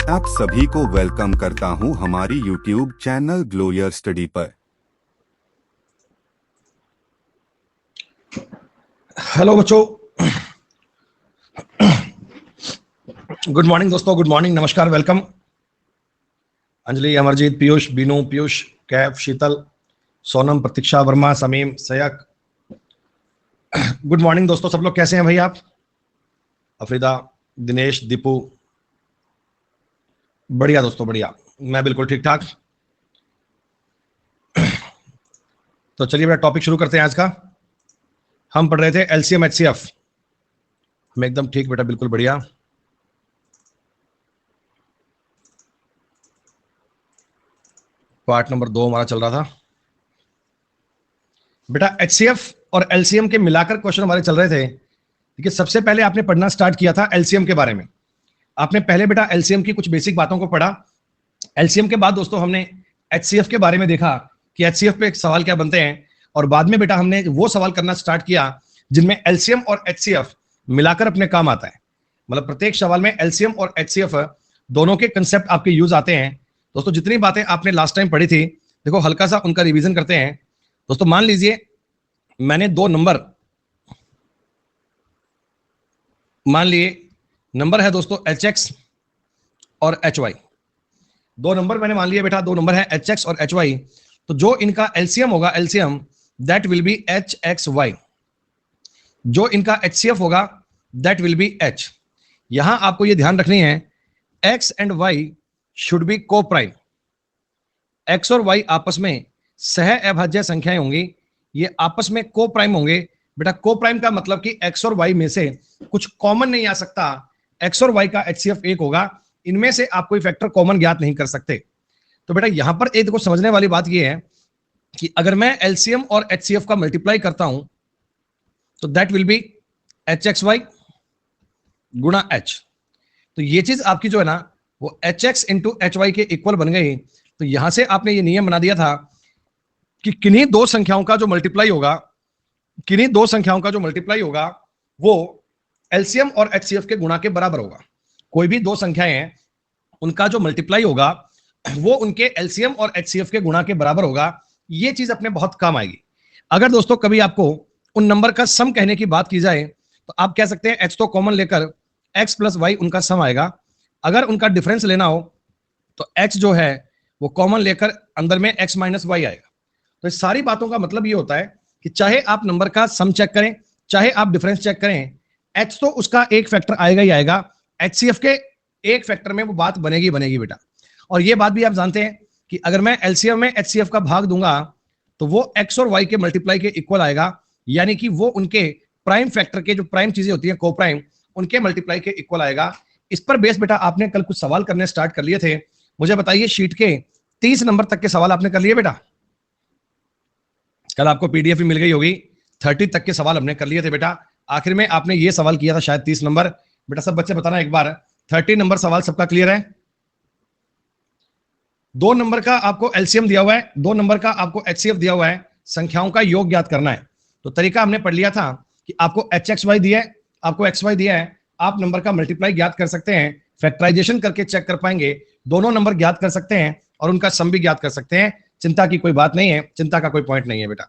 आप सभी को वेलकम करता हूं हमारी YouTube channel glow your study पर। हेलो बच्चों, गुड मॉर्निंग दोस्तों, गुड मॉर्निंग, नमस्कार, वेलकम। अंजलि, अमरजीत, पीयूष, बीनू, पीयूष, कैफ, शीतल, सोनम, प्रतीक्षा, वर्मा, समीम, सयक, गुड मॉर्निंग दोस्तों। सब लोग कैसे हैं भाई आप? अफरीदा, दिनेश, दीपू, बढ़िया दोस्तों, बढ़िया, मैं बिल्कुल ठीक ठाक। तो चलिए बेटा टॉपिक शुरू करते हैं आज का। हम पढ़ रहे थे एलसीएम एचसीएफ। मैं एकदम ठीक बेटा, बिल्कुल बढ़िया। पार्ट नंबर 2 हमारा चल रहा था बेटा। एचसीएफ और एलसीएम के मिलाकर क्वेश्चन हमारे चल रहे थे। देखिए, सबसे पहले आपने पढ़ना स्टार्ट किया था एलसीएम के बारे में। आपने पहले बेटा एलसीएम की कुछ बेसिक बातों को पढ़ा। एलसीएम के बाद दोस्तों हमने एचसीएफ के बारे में देखा कि एचसीएफ पे सवाल क्या बनते हैं, और बाद में बेटा हमने वो सवाल करना स्टार्ट किया जिनमें एलसीएम और एचसीएफ मिलाकर अपने काम आता है। मतलब प्रत्येक सवाल में एलसीएम और एचसीएफ दोनों के कंसेप्ट आपके यूज आते हैं। दोस्तों जितनी बातें आपने लास्ट टाइम पढ़ी थी, देखो हल्का सा उनका रिवीजन करते हैं। दोस्तों मान लीजिए मैंने दो नंबर, मान लिए नंबर है दोस्तों HX और HY। दो नंबर मैंने मान लिया बेटा, दो नंबर है HX और HY। तो जो इनका एलसीएम होगा, LCM that will be HXY। जो इनका HCF होगा दैट विल बी H। यहां आपको ये ध्यान रखनी है, X and Y should be को प्राइम। X और Y आपस में सह अभाज्य संख्याएं होंगी, ये आपस में को प्राइम होंगे। बेटा को प्राइम का मतलब कि X और Y में से कुछ कॉमन नहीं आ सकता। X और Y का HCF 1 होगा, इनमें से आप कोई फैक्टर कॉमन ज्ञात नहीं कर सकते। तो बेटा यहां पर एक देखो समझने वाली बात यह है कि अगर मैं एलसीएम और HCF का मल्टीप्लाई करता हूं तो दैट विल बी HXY गुणा H। तो ये चीज आपकी जो है ना वो HX इंटू HY के इक्वल बन गई। तो यहां से आपने ये नियम बना दिया था कि किन्हीं दो संख्याओं का जो मल्टीप्लाई होगा, किन्हीं दो संख्याओं का जो मल्टीप्लाई होगा वो एलसीएम और HCF के गुणा के बराबर होगा। कोई भी दो संख्याएं हैं, उनका जो मल्टीप्लाई होगा वो उनके एलसीएम और HCF के गुणा के बराबर होगा। ये चीज अपने बहुत काम आएगी। अगर दोस्तों कभी आपको उन नंबर का सम कहने की बात की जाए तो आप कह सकते हैं H तो कॉमन लेकर X प्लस Y उनका सम आएगा। अगर उनका डिफरेंस लेना हो तो X जो है वो कॉमन लेकर अंदर में X माइनस Y आएगा। तो इस सारी बातों का मतलब ये होता है कि चाहे आप नंबर का सम चेक करें, चाहे आप डिफरेंस चेक करें, H तो उसका एक फैक्टर आएगा ही आएगा। HCF के एक फैक्टर में वो बात बनेगी बनेगी बेटा। और ये बात भी आप जानते हैं कि अगर मैं एलसीएम में HCF का भाग दूंगा तो वो X और Y के मल्टीप्लाई के इक्वल आएगा, यानी कि वो उनके प्राइम फैक्टर के जो प्राइम चीजें होती हैं को प्राइम, उनके मल्टीप्लाई के इक्वल आएगा। इस पर बेस बेटा आपने कल कुछ सवाल करने स्टार्ट कर लिए थे। मुझे बताइए शीट के 30 नंबर तक के सवाल आपने कर लिए बेटा? कल आपको पीडीएफ भी मिल गई होगी, 30 तक के सवाल हमने कर लिए थे बेटा। आखिर में आपने ये सवाल किया था शायद 30 नंबर। बेटा सब बच्चे बताना एक बार, 30 नंबर सवाल सबका क्लियर है? 2 नंबर का आपको एलसीएम दिया हुआ है, 2 नंबर का आपको HCF दिया हुआ है, संख्याओं का योग ज्ञात करना है। तो तरीका हमने पढ़ लिया था कि आपको HXY दिया है, आपको XY दिया है, आप नंबर का मल्टीप्लाई ज्ञात कर सकते हैं, फैक्टराइजेशन करके चेक कर पाएंगे, दोनों नंबर ज्ञात कर सकते हैं और उनका सम भी ज्ञात कर सकते हैं। चिंता की कोई बात नहीं है, चिंता का कोई पॉइंट नहीं है बेटा।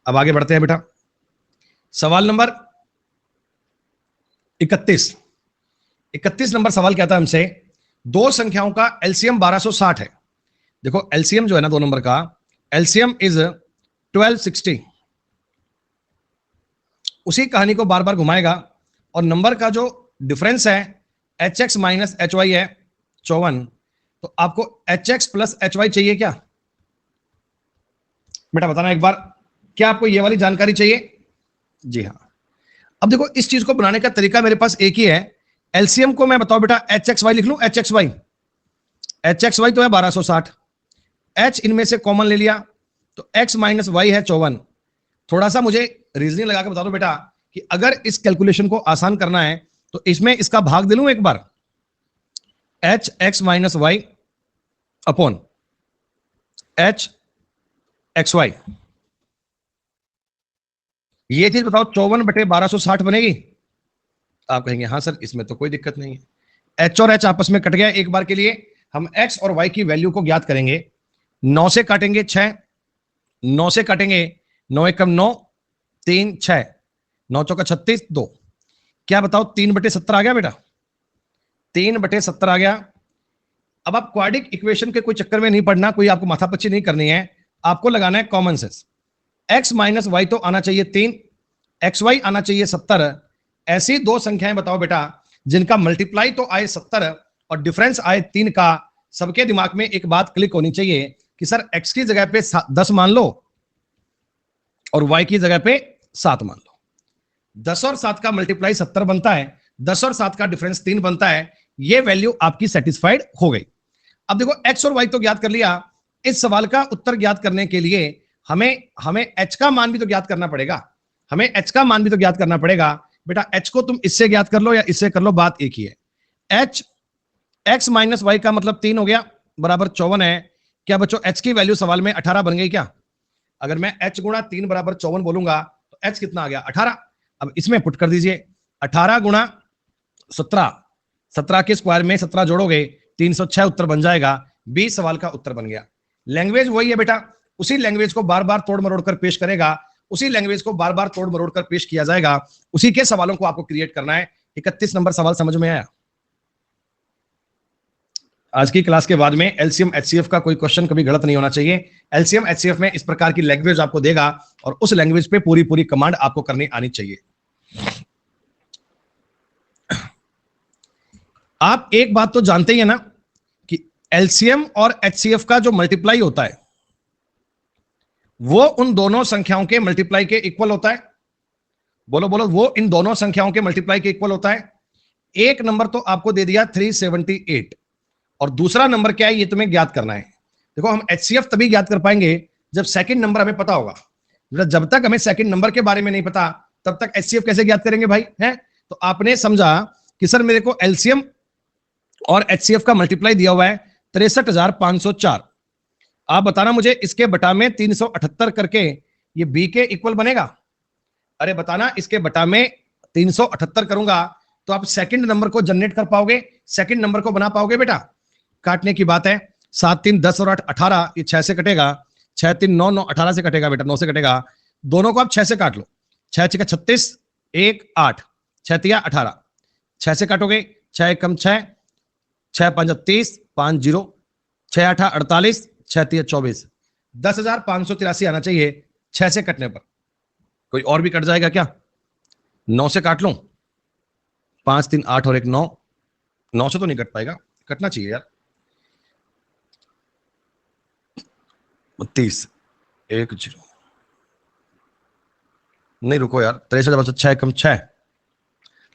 अब आगे बढ़ते हैं बेटा। सवाल नंबर 31 नंबर सवाल कहता है हमसे, दो संख्याओं का एलसीएम 1260 है। देखो एलसीएम जो है ना दो नंबर का, एलसीएम इज 1260। उसी कहानी को बार बार घुमाएगा और नंबर का जो डिफरेंस है HX माइनस HY है 54। तो आपको HX प्लस HY चाहिए क्या बेटा? बताना एक बार, क्या आपको ये वाली जानकारी चाहिए? जी हाँ। अब देखो इस चीज को बनाने का तरीका मेरे पास एक ही है। एलसीएम को मैं बताओ बेटा HXY लिख लूं, HXY तो है 1260, H इनमें से कॉमन ले लिया तो X माइनस Y है 54। थोड़ा सा मुझे रीजनिंग लगा के बता दो बेटा कि अगर इस कैलकुलेशन को आसान करना है तो इसमें इसका भाग दे लूं एक बार, HX minus Y upon HXY। ये चीज बताओ 54/1260 बनेगी? आप कहेंगे हाँ सर इसमें तो कोई दिक्कत नहीं है। एच और एच आपस में कट गया एक बार के लिए। हम एक्स और वाई की वैल्यू को ज्ञात करेंगे। 9 से काटेंगे 6, 9 से काटेंगे 9 एकम 9, 3 6, 9 चौका 36, 2। क्या बताओ 3/70 आ गया बेटा, 3/70 आ गया। अब आप क्वाड्रिक इक्वेशन के कोई चक्कर में नहीं पड़ना, कोई आपको माथापच्ची नहीं करनी है, आपको लगाना है common sense. X minus y तो आना चाहिए 3, एक्स वाई आना चाहिए 70। ऐसी दो संख्याएं बताओ बेटा जिनका मल्टीप्लाई तो आए 70 और डिफरेंस आए 3 का। सबके दिमाग में एक बात क्लिक होनी चाहिए कि सर एक्स की जगह पे 10 मान लो और वाई की जगह पे 7 मान लो। 10 और 7 का मल्टीप्लाई 70 बनता है, 10 और 7 का डिफरेंस 3 बनता है। ये वैल्यू आपकी सेटिस्फाइड हो गई। अब देखो एक्स और वाई तो ज्ञात कर लिया। इस सवाल का उत्तर ज्ञात करने के लिए हमें एच का मान भी तो ज्ञात करना पड़ेगा। हमें एच का मान भी तो ज्ञात करना पड़ेगा। बेटा एच को तुम इससे ज्ञात कर लो या इससे कर लो, बात एक ही है। एच एक्स माइनस वाई का मतलब 3 हो गया, बराबर 54 है। क्या बच्चों एच की वैल्यू सवाल में 18 बन गई क्या? अगर मैं एच गुणा 3 बराबर 54 बोलूंगा तो एच कितना आ गया? 18। अब इसमें पुट कर दीजिए 18 गुणा 17, 17 के स्क्वायर में 17 जोड़ोगे 306 उत्तर बन जाएगा। 20 सवाल का उत्तर बन गया। लैंग्वेज वही है बेटा, उसी लैंग्वेज को बार बार तोड़ मरोड़ कर पेश करेगा, उसी लैंग्वेज को बार बार तोड़ मरोड़ कर पेश किया जाएगा, उसी के सवालों को आपको क्रिएट करना है। 31 नंबर सवाल समझ में आया? आज की क्लास के बाद में एलसीएम एचसीएफ का कोई क्वेश्चन कभी गलत नहीं होना चाहिए। एलसीएम एचसीएफ में इस प्रकार की लैंग्वेज आपको देगा और उस लैंग्वेज पे पूरी पूरी कमांड आपको करनी आनी चाहिए। आप एक बात तो जानते ही है ना कि एलसीएम और एचसीएफ का जो मल्टीप्लाई होता है वो उन दोनों संख्याओं के मल्टीप्लाई के इक्वल होता है। बोलो बोलो, वो इन दोनों संख्याओं के मल्टीप्लाई के इक्वल होता है। एक नंबर तो आपको दे दिया 378 और दूसरा नंबर क्या है ये तुम्हें ज्ञात करना है। देखो हम एचसीएफ तभी ज्ञात कर पाएंगे जब सेकंड नंबर हमें पता होगा। जब तक हमें सेकंड नंबर के बारे में नहीं पता तब तक एचसीएफ कैसे ज्ञात करेंगे भाई? है तो आपने समझा कि सर मेरे को एलसीएम और एचसीएफ का मल्टीप्लाई दिया हुआ है 63,504। आप बताना मुझे इसके बटा में 378 करके ये बी के इक्वल बनेगा? अरे बताना इसके बटा में 378 करूंगा तो आप सेकंड नंबर को जनरेट कर पाओगे, सेकंड नंबर को बना पाओगे बेटा? काटने की बात है। 7 3 10 और 8 18, ये 6 से कटेगा। 6 3 9 9 18 से कटेगा बेटा, 9 से कटेगा। दोनों को आप 6 से काट लो। 6 6 36, 1 8, 6 3 18, 6 से काटोगे 6 1 6, 6 5 30, 5 0, 6 8 48, 6 3 24। 10,583 आना चाहिए 6 से कटने पर। कोई और भी कट जाएगा क्या? 9 से काट लो। 5 3 8 और 1 9, 9 से तो नहीं कट पाएगा, कटना चाहिए यार। 30 1 0, नहीं रुको यार, 63 6 कम 6,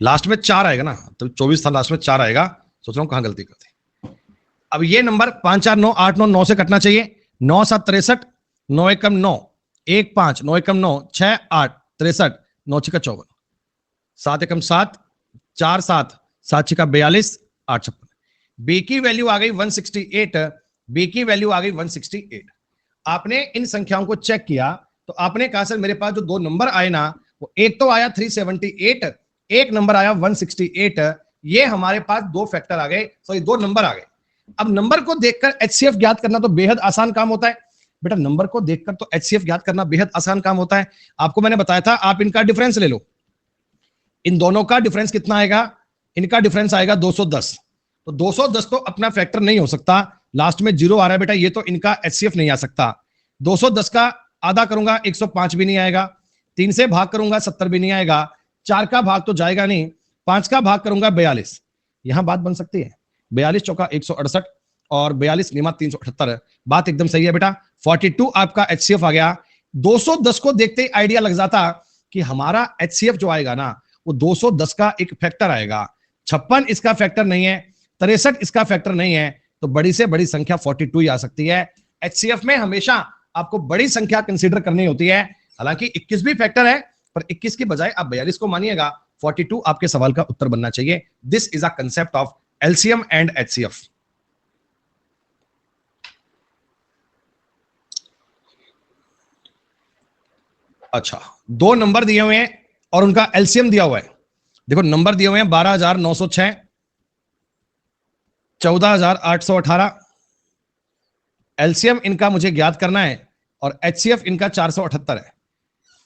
लास्ट में 4 आएगा ना, तो 24 था, लास्ट में 4 आएगा। सोच रहा हूं कहां गलती करती। अब ये नंबर 5 4 9 8 9 9 से कटना चाहिए। 9 7 63, 9 1 9, 1 5, 9 1 9, 6 8 63, 9 6 54, 7 1 7, 4 7, 7 6 42, 8 56। बी की वैल्यू आ गई 168, बी की वैल्यू आ गई 168। आपने इन संख्याओं को चेक किया तो आपने कहा सर मेरे पास जो दो नंबर आए ना, वो एक तो आया 378, एक नंबर आया 168। ये हमारे पास दो फैक्टर आ गए, सॉरी दो नंबर आ गए। अब नंबर को देखकर एचसीएफ ज्ञात करना तो बेहद आसान काम होता है बेटा। नंबर को देखकर तो एचसीएफ ज्ञात करना बेहद आसान काम होता है। आपको मैंने बताया था आप इनका डिफरेंस ले लो। इन दोनों का डिफरेंस कितना आएगा? इनका डिफरेंस आएगा 210। तो 210 तो अपना फैक्टर नहीं हो सकता, लास्ट में 0 आ रहा है बेटा, ये तो इनका एचसीएफ नहीं आ सकता। 210 का आधा करूंगा 105 भी नहीं आएगा, 3 से भाग करूंगा 70 भी नहीं आएगा, 4 का भाग तो जाएगा नहीं, 5 का भाग करूंगा 42। यहां बात बन सकती है। 42 चौका 168 और 42 निमा 378। बात एकदम सही है बेटा। 42 आपका एचसीएफ आ गया। 210 को देखते ही आइडिया लग जाता कि हमारा एचसीएफ जो आएगा ना वो 210 का एक फैक्टर आएगा। 56 इसका फैक्टर नहीं है, 63 इसका फैक्टर नहीं है, तो बड़ी से बड़ी संख्या 42 ही आ सकती है। एचसीएफ में हमेशा आपको बड़ी संख्या कंसीडर करनी होती है। हालांकि 21 भी फैक्टर है, पर 21 की बजाय आप 42 को मानिएगा। 42 आपके सवाल का उत्तर बनना चाहिए। This is a concept of LCM and HCF. अच्छा, दो नंबर दिए हुए हैं और उनका एलसीएम दिया हुआ है। देखो नंबर दिए हुए हैं 12,906 14,818, एलसीएम इनका मुझे ज्ञात करना है और एचसीएफ इनका 478 है।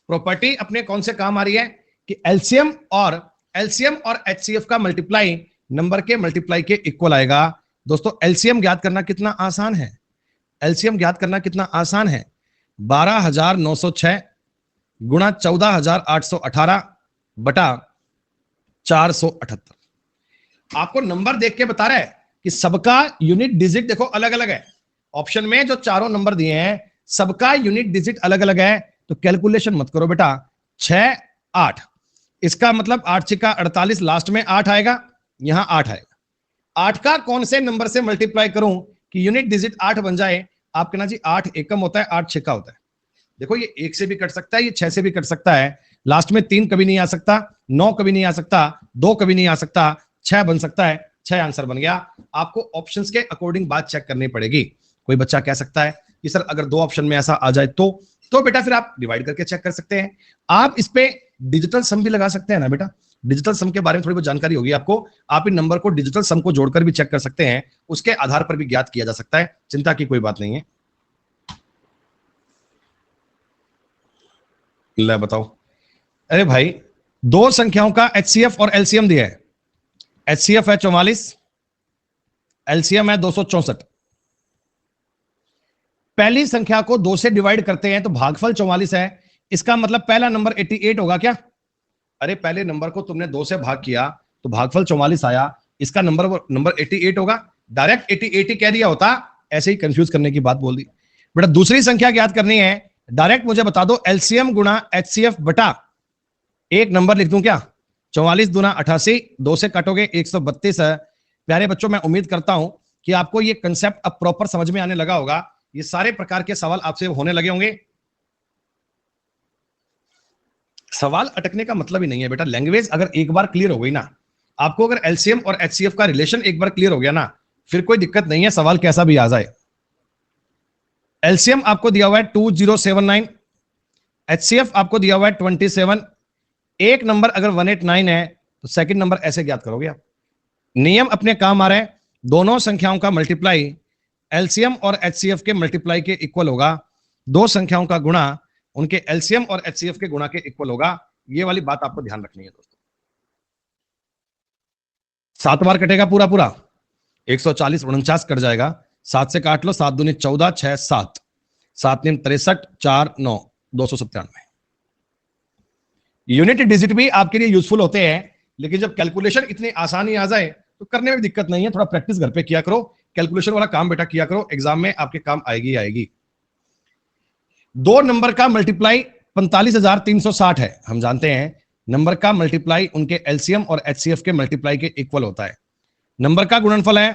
प्रॉपर्टी अपने कौन से काम आ रही है कि एलसीएम और एचसीएफ का मल्टीप्लाई नंबर के मल्टीप्लाई के इक्वल आएगा। दोस्तों एलसीएम ज्ञात करना कितना आसान है, एलसीएम ज्ञात करना कितना आसान है, 12,906 गुणा 14,818 बटा 478। आपको नंबर देख के बता रहा है कि सबका यूनिट डिजिट देखो अलग अलग है। ऑप्शन में जो चारों नंबर दिए हैं सबका यूनिट डिजिट अलग अलग है, तो कैलकुलेशन मत करो बेटा। 6 8, इसका मतलब 8 6 48, लास्ट में 8 आएगा, यहां 8 आएगा। 8 का कौन से नंबर से मल्टीप्लाई करूं कि यूनिट डिजिट 8 बन जाए? आप कहना जी 8 एकम होता है, 8 छक्का होता है। देखो ये 1 से भी कट सकता है, ये 6 से भी कट सकता है, लास्ट में 3 कभी नहीं आ सकता, 9 कभी नहीं आ सकता, 2 कभी नहीं आ सकता, 6 बन सकता है। 6 आंसर बन गया। आपको ऑप्शंस के अकॉर्डिंग बात चेक करनी पड़ेगी। कोई बच्चा कह सकता है कि सर अगर 2 ऑप्शन में ऐसा आ जाए तो बेटा फिर आप डिवाइड करके चेक कर सकते हैं। आप इस पे डिजिटल सम भी लगा सकते हैं ना बेटा। डिजिटल सम के बारे में थोड़ी बहुत जानकारी होगी आपको। आप इन नंबर को डिजिटल सम को जोड़कर भी चेक कर सकते हैं, उसके आधार पर भी ज्ञात किया जा सकता है, चिंता की कोई बात नहीं है। ले बताओ। अरे भाई 2 संख्याओं का एचसीएफ और एलसीएम दिया है। एचसीएफ है 44, एलसीएम है 264। पहली संख्या को 2 से डिवाइड करते हैं तो भागफल 44 है, इसका मतलब पहला नंबर 88 होगा क्या? अरे पहले नंबर को तुमने 2 से भाग किया तो भागफल 44 आया, इसका नंबर 88 होगा। डायरेक्ट 88 ही कह दिया होता, ऐसे ही कंफ्यूज करने की बात बोल दी बेटा। दूसरी संख्या ज्ञात करनी है, डायरेक्ट मुझे बता दो एलसीएम गुणा एचसीएफ बटा एक नंबर लिख दूं क्या? 44 दूना 88, 2 से काटोगे 132 है। प्यारे बच्चों मैं उम्मीद करता हूं कि आपको ये कंसेप्ट अब प्रॉपर समझ में आने लगा होगा। ये सारे प्रकार के सवाल आपसे होने लगे होंगे। सवाल अटकने का मतलब ही नहीं है बेटा। लैंग्वेज अगर एक बार क्लियर हो गई ना, आपको अगर एलसीएम और एचसीएफ का रिलेशन एक बार क्लियर हो गया ना, फिर कोई दिक्कत नहीं है, सवाल कैसा भी आ जाए। एलसीएम आपको दिया हुआ है 2079, एचसीएफ आपको दिया हुआ है 27। एक नंबर अगर 189 है तो सेकंड नंबर ऐसे ज्ञात करोगे आप। नियम अपने काम आ रहे हैं। दोनों संख्याओं का मल्टीप्लाई एलसीएम और एचसीएफ के मल्टीप्लाई के इक्वल होगा। 2 संख्याओं का गुणा उनके एलसीएम और एचसीएफ के गुणा के इक्वल होगा। ये वाली बात आपको ध्यान रखनी है दोस्तों। 7 बार कटेगा पूरा पूरा, 140 49 कट जाएगा। 7 से काट लो, 7 दूनी 14, 6 7, 7 नीम 63, 4 9, 297। यूनिट डिजिट भी आपके लिए यूजफुल होते हैं, लेकिन जब कैलकुलेशन इतनी आसानी आ जाए तो करने में दिक्कत नहीं है। थोड़ा प्रैक्टिस घर पे किया करो, कैलकुलेशन वाला काम बेटा किया करो, एग्जाम में आपके काम आएगी आएगी। 2 नंबर का मल्टीप्लाई 45,360 है। हम जानते हैं नंबर का मल्टीप्लाई उनके एलसीएम और एचसीएफ के मल्टीप्लाई के इक्वल होता है। नंबर का गुणनफल है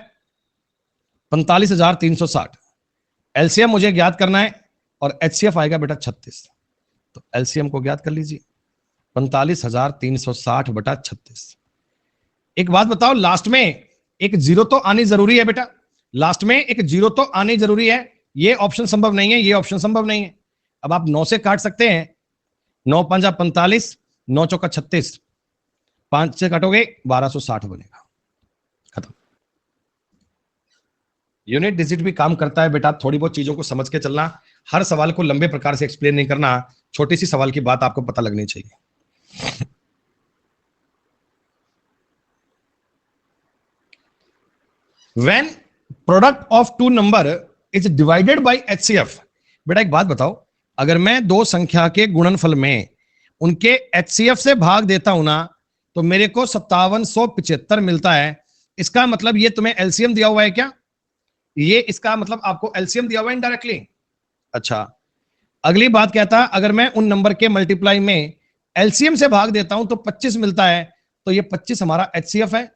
45,360। एलसीएम मुझे ज्ञात करना है और एचसीएफ आएगा बेटा 36। तो एलसीएम को ज्ञात कर लीजिए, 45,360 बटा 36। एक बात बताओ, लास्ट में एक जीरो तो आनी जरूरी है बेटा। लास्ट में एक जीरो तो आनी जरूरी है। ये ऑप्शन संभव नहीं है, ये ऑप्शन संभव नहीं है। अब आप 9 से काट सकते हैं, 9 5 45, 9 चौका 36, 5 से काटोगे 1260 बनेगा। खत्म। यूनिट डिजिट भी काम करता है बेटा। थोड़ी बहुत चीजों को समझ के चलना, हर सवाल को लंबे प्रकार से एक्सप्लेन नहीं करना। छोटी सी सवाल की बात आपको पता लगनी चाहिए। When product of 2 number is divided by HCF, बेटा एक बात बताओ, अगर मैं 2 संख्या के गुणनफल में उनके HCF से भाग देता हूं ना, तो मेरे को 5775 मिलता है। इसका मतलब ये तुम्हें एलसीएम दिया हुआ है क्या? ये इसका मतलब आपको एलसीएम दिया हुआ है इनडायरेक्टली। अच्छा, अगली बात कहता है अगर मैं उन नंबर के मल्टीप्लाई में एलसीएम से भाग देता हूं तो 25 मिलता है, तो ये 25 हमारा एचसीएफ है।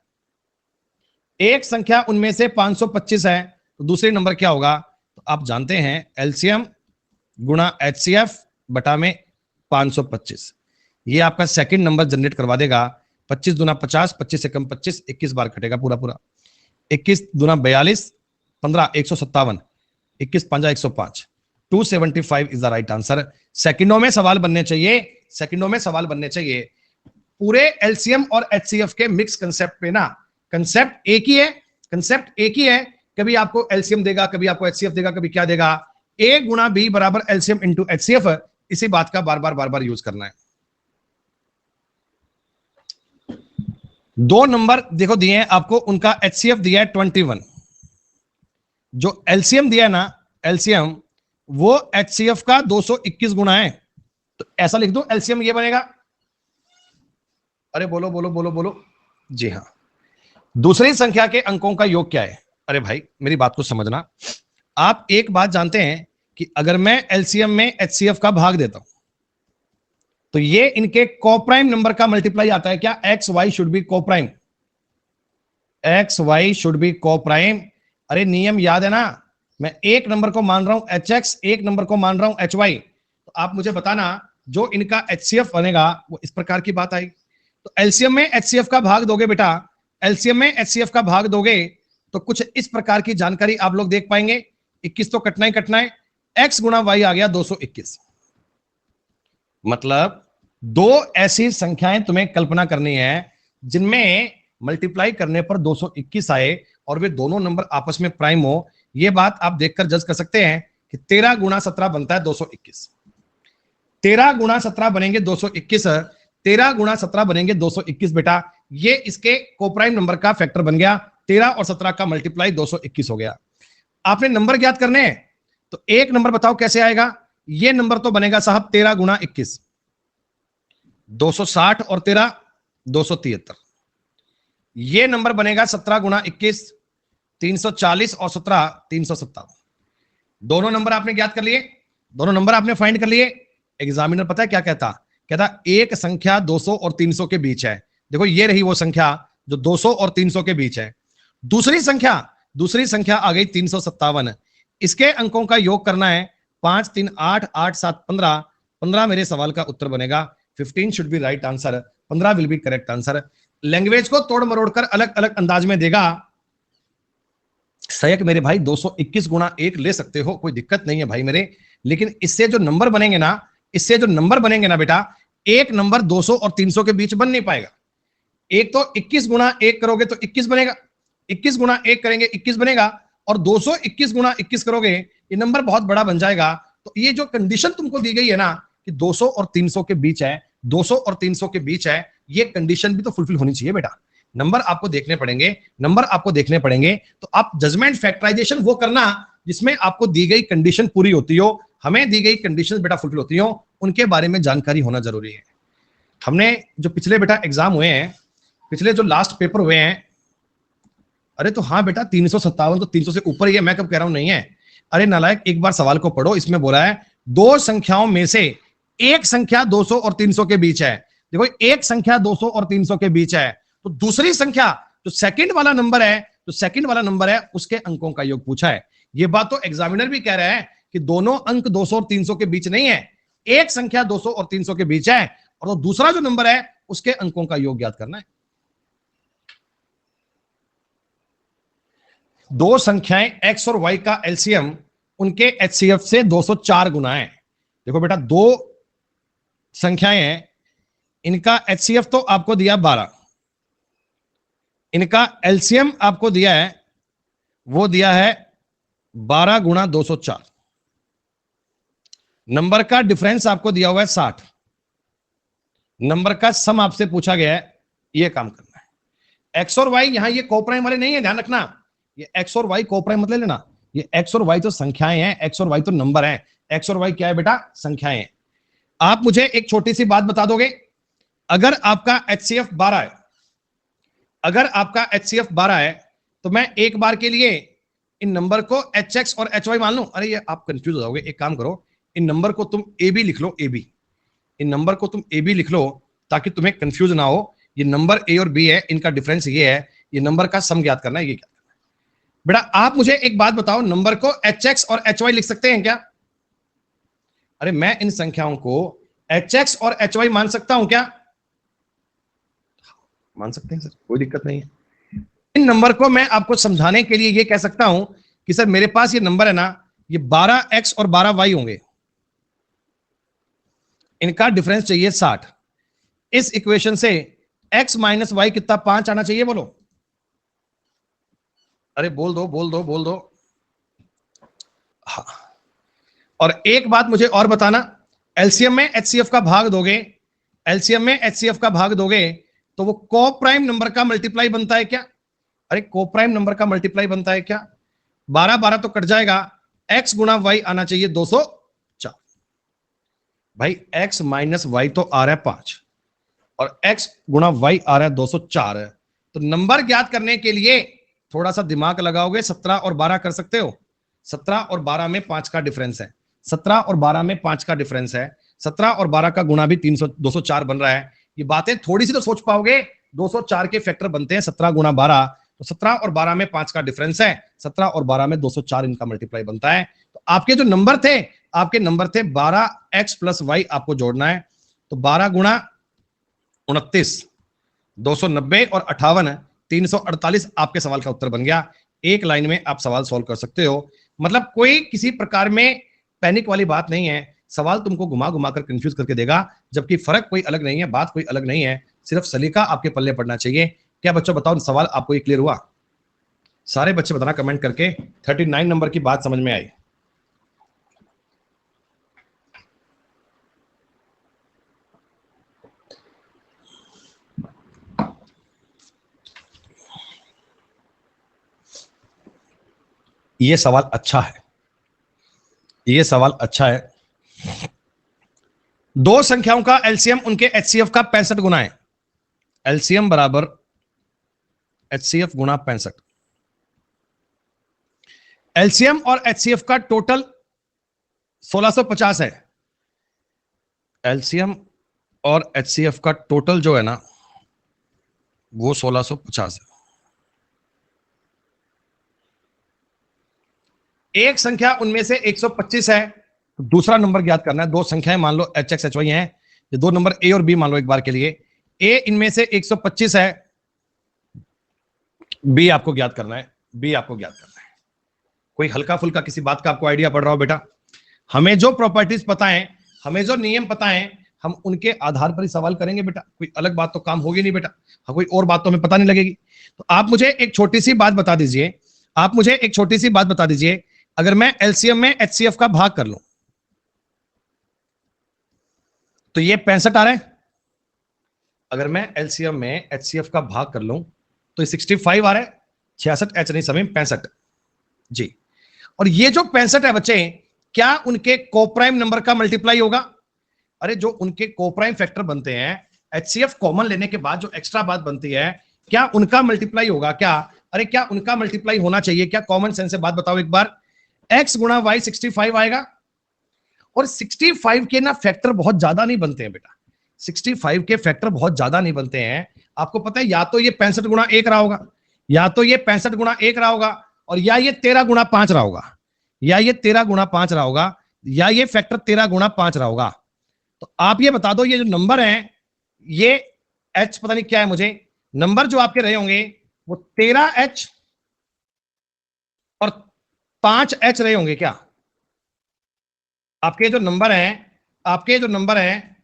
एक संख्या उनमें से 525 है, तो दूसरे नंबर क्या होगा? तो आप जानते हैं एलसीएम गुणा एचसीएफ बटा में 525। ये आपका सेकंड नंबर जनरेट करवा देगा। 25 दूना 50, 25 से कम 25, 21 बार कटेगा पूरा पूरा। 21 दूना 42, 15 157, 21 5 105, 275 इज द राइट आंसर। सेकंडों में सवाल बनने चाहिए, सेकंडों में सवाल बनने चाहिए। पूरे एलसीएम और एचसीएफ के मिक्स कंसेप्ट पे ना, कंसेप्ट एक ही है, कंसेप्ट एक ही है, कभी आपको एलसीएम देगा, कभी आपको एचसीएफ देगा, कभी क्या देगा, ए गुणा बी बराबर एलसीएम इंटू एचसीएफ। इसी बात का बार बार यूज करना है। दो नंबर देखो दिए हैं आपको, उनका एचसीएफ दिया है 21, जो एलसीएम दिया है ना, एलसीएम वो एचसीएफ का 221 गुना है। तो ऐसा लिख दो, एलसीएम ये बनेगा, अरे बोलो बोलो बोलो बोलो, जी हाँ। दूसरी संख्या के अंकों का योग क्या है? अरे भाई मेरी बात को समझना, आप एक बात जानते हैं कि अगर मैं एलसीएम में एचसीएफ का भाग देता हूं तो ये इनके कोप्राइम नंबर का मल्टीप्लाई आता है क्या? X why should be coprime, x why should be coprime. अरे नियम याद है ना, मैं एक नंबर को मान रहा हूं एच एक्स, एक नंबर को मान रहा हूं एच वाई, तो आप मुझे बताना जो इनका एचसीएफ बनेगा वो इस प्रकार की बात आएगी। तो एलसीएम में एचसीएफ का भाग दोगे बेटा, एलसीएम में एचसीएफ का भाग दोगे तो कुछ इस प्रकार की जानकारी आप लोग देख पाएंगे। 21 तो कटना ही कटना है, एक्स गुणा वाई आ गया 221। मतलब दो ऐसी संख्याएं तुम्हें कल्पना करनी है जिनमें मल्टीप्लाई करने पर 221 आए और वे दोनों नंबर आपस में प्राइम हो। यह बात आप देखकर जज कर सकते हैं कि 13 गुणा 17 बनता है 221, 13 गुणा 17 बनेंगे 221, 13 गुणा 17 बनेंगे 221 बेटा। ये इसके कोप्राइम नंबर का फैक्टर बन गया, 13 और 17 का मल्टीप्लाई 221 हो गया। आपने नंबर ज्ञात करने हैं तो एक नंबर बताओ कैसे आएगा? ये नंबर तो बनेगा साहब 13 गुणा 21, 260 और 13 273। ये नंबर बनेगा 17 गुणा 21, 340 और 17 357। दोनों नंबर आपने ज्ञात कर लिए, दोनों नंबर आपने फाइंड कर लिए। एग्जामिनर पता है क्या कहता? कहता एक संख्या 200 और 300 के बीच है। देखो ये रही वो संख्या जो 200 और 300 के बीच है। दूसरी संख्या आ गई 357। इसके अंकों का योग करना है, 5 3 8 8 7 15, 15 मेरे सवाल का उत्तर बनेगा। 15 should be right answer, 15 will be correct answer. Language को तोड़ मरोड़ कर अलग अलग अंदाज में देगा। सयक मेरे भाई 221 गुणा 1 ले सकते हो, कोई दिक्कत नहीं है भाई मेरे, लेकिन इससे जो नंबर बनेंगे ना बेटा, एक नंबर 200 और 300 के बीच बन नहीं पाएगा। एक तो 21 गुणा 1 करोगे तो 21 बनेगा, 21 गुणा 1 करेंगे 21 बनेगा, और 221 गुणा 21 करोगे ये नंबर बहुत बड़ा बन जाएगा। तो ये जो कंडीशन तुमको दी गई है ना कि 200 और 300 के बीच है, 200 और 300 के बीच है, ये कंडीशन भी तो फुलफिल होनी चाहिए बेटा। नंबर आपको देखने पड़ेंगे, तो आप जजमेंट फैक्टराइजेशन वो करना जिसमें आपको दी गई कंडीशन पूरी होती हो। हमें दी गई कंडीशन बेटा फुलफिल होती हो, उनके बारे में जानकारी होना जरूरी है। हमने जो पिछले बेटा एग्जाम हुए हैं, पिछले जो लास्ट पेपर हुए हैं, अरे तो हाँ बेटा 357 तो 300 से ऊपर ही है, मैं कब कह रहा हूं नहीं है। अरे नालायक एक बार सवाल को पढ़ो, इसमें बोला है दो संख्याओं में से एक संख्या 200 और 300 के बीच है। देखो एक संख्या 200 और 300 के बीच है, तो दूसरी संख्या जो सेकंड वाला नंबर है उसके अंकों का योग पूछा है। ये बात तो एग्जामिनर भी कह रहा है कि दोनों अंक 200 और 300 के बीच नहीं है, एक संख्या 200 और 300 के बीच है, और तो दूसरा जो नंबर है उसके अंकों का योग ज्ञात करना है। दो संख्याएं x और y का एलसीएम उनके एचसीएफ से 204 गुना है। देखो बेटा दो संख्याएं हैं, इनका एचसीएफ तो आपको दिया 12, इनका एलसीएम आपको दिया है, वो दिया है 12 गुणा 204। नंबर का डिफरेंस आपको दिया हुआ है 60, नंबर का सम आपसे पूछा गया है, ये काम करना है। एक्स और वाई यहां ये कोप्राइम वाले नहीं है, ध्यान रखना, ये एक्स और वाई कोप्राइम मत ले लेना। ये एक्स और वाई तो संख्याएं हैं, एक्स और वाई तो नंबर हैं, एक्स और वाई क्या है बेटा? संख्याएं हैं। आप मुझे एक छोटी सी बात बता दोगे, अगर आपका एचसीएफ 12 है, अगर आपका एचसीएफ 12 है, तो मैं एक बार के लिए इन नंबर को एच एक्स और एच वाई मान लूं? अरे ये आप कंफ्यूज हो जाओगे, एक काम करो, इन नंबर को तुम ए बी लिख लो, ए बी, इन नंबर को तुम ए बी लिख लो ताकि तुम्हें कंफ्यूज ना हो। ये नंबर ए और बी है, इनका डिफरेंस ये है, ये नंबर का सम ज्ञात करना है, ये क्या करना है बेटा। आप मुझे एक बात बताओ, नंबर को एच एक्स और एच वाई लिख सकते हैं क्या? अरे मैं इन संख्याओं को एच एक्स और एच वाई मान सकता हूं क्या? मान सकते हैं सर, कोई दिक्कत नहीं है। इन नंबर को मैं आपको समझाने के लिए ये कह सकता हूं कि सर मेरे पास ये नंबर है ना, ये 12x और 12y होंगे, इनका डिफरेंस चाहिए 60। इस इक्वेशन से x माइनस वाई कितना? 5 आना चाहिए, बोलो। अरे बोल दो बोल दो बोल दो। हाँ, और एक बात मुझे और बताना, एलसीएम में एचसीएफ का भाग दोगे, एलसीएम में एचसीएफ का भाग दोगे तो वो को प्राइम नंबर का मल्टीप्लाई बनता है क्या? अरे को प्राइम नंबर का मल्टीप्लाई बनता है क्या? 12 12 तो कट जाएगा, x गुणा वाई आना चाहिए 204। भाई x माइनस वाई तो आ रहा है 5 और x गुणा वाई आ रहा है 204 है। तो नंबर ज्ञात करने के लिए थोड़ा सा दिमाग लगाओगे, 17 और 12 कर सकते हो। 17 और 12 में 5 का डिफरेंस है, 17 और 12 में 5 का डिफरेंस है, 17 और 12 का गुणा भी 204 बन रहा है। ये बातें थोड़ी सी तो सोच पाओगे, 204 के फैक्टर बनते हैं 17 गुणा 12, तो 17 और 12 में 5 का डिफरेंस है, 17 और 12 में 204 इनका मल्टीप्लाई बनता है। तो आपके जो नंबर थे, आपके नंबर थे 12x प्लस वाई, आपको जोड़ना है। तो 12 गुणा 29, 290 और 58, 348 आपके सवाल का उत्तर बन गया। एक लाइन में आप सवाल सॉल्व कर सकते हो। मतलब कोई किसी प्रकार में पैनिक वाली बात नहीं है। सवाल तुमको घुमा घुमा कर कंफ्यूज करके देगा, जबकि फर्क कोई अलग नहीं है, बात कोई अलग नहीं है, सिर्फ सलीका आपके पल्ले पड़ना चाहिए। क्या बच्चों बताओ, सवाल आपको ये क्लियर हुआ? सारे बच्चे बताना कमेंट करके 39 नंबर की बात समझ में आई। ये सवाल अच्छा है, ये सवाल अच्छा है। दो संख्याओं का एलसीएम उनके एचसीएफ का 65 गुना है। एलसीएम बराबर एचसीएफ गुना 65। एलसीएम और एचसीएफ का टोटल 1650 है। एलसीएम और एचसीएफ का टोटल जो है ना, वो 1650 है। एक संख्या उनमें से 125 है, तो दूसरा नंबर ज्ञात करना है। दो संख्याएं मान लो एच एक्स एच वाई है, ये दो नंबर ए और बी मान लो एक बार के लिए। ए इनमें से 125 है, बी आपको ज्ञात करना है, बी आपको ज्ञात करना है। कोई हल्का फुल्का किसी बात का आपको आइडिया पड़ रहा हो बेटा? हमें जो प्रॉपर्टीज पता है, हमें जो नियम पता है, हम उनके आधार पर ही सवाल करेंगे बेटा। कोई अलग बात तो काम होगी नहीं बेटा, कोई और बात तो हमें पता नहीं लगेगी। तो आप मुझे एक छोटी सी बात बता दीजिए, आप मुझे एक छोटी सी बात बता दीजिए, अगर मैं एलसीएम में एचसीएफ का भाग कर लूं तो ये 65 आ रहा है। अगर मैं एलसीएम में एचसीएफ का भाग कर लूं तो ये 65 आ रहा है। 66 एच नहीं समय 65 जी। और ये जो 65 है बच्चे, क्या उनके कोप्राइम नंबर का मल्टीप्लाई होगा? अरे जो उनके कोप्राइम फैक्टर बनते हैं, एचसीएफ कॉमन लेने के बाद जो एक्स्ट्रा बात बनती है, क्या उनका मल्टीप्लाई होगा क्या? अरे क्या उनका मल्टीप्लाई होना चाहिए क्या? कॉमन सेंस से बात बताओ एक बार। x गुणा वाई 65 आएगा, और 65 के ना फैक्टर बहुत ज्यादा नहीं बनते हैं बेटा, 65 के फैक्टर बहुत ज्यादा नहीं बनते हैं। आपको पता है, या तो ये 65 गुणा 1 रहा होगा, या तो ये 65 गुणा 1 रहा होगा, और या ये 13 गुणा 5 रहा होगा, या ये 13 गुणा 5 रहा होगा, या ये फैक्टर 13 गुणा 5 रहा होगा। तो आप ये बता दो, ये जो नंबर है, ये h पता नहीं क्या है मुझे, नंबर जो आपके रहे होंगे वो 13h और 5h रहे होंगे क्या? आपके जो नंबर हैं, आपके जो नंबर हैं,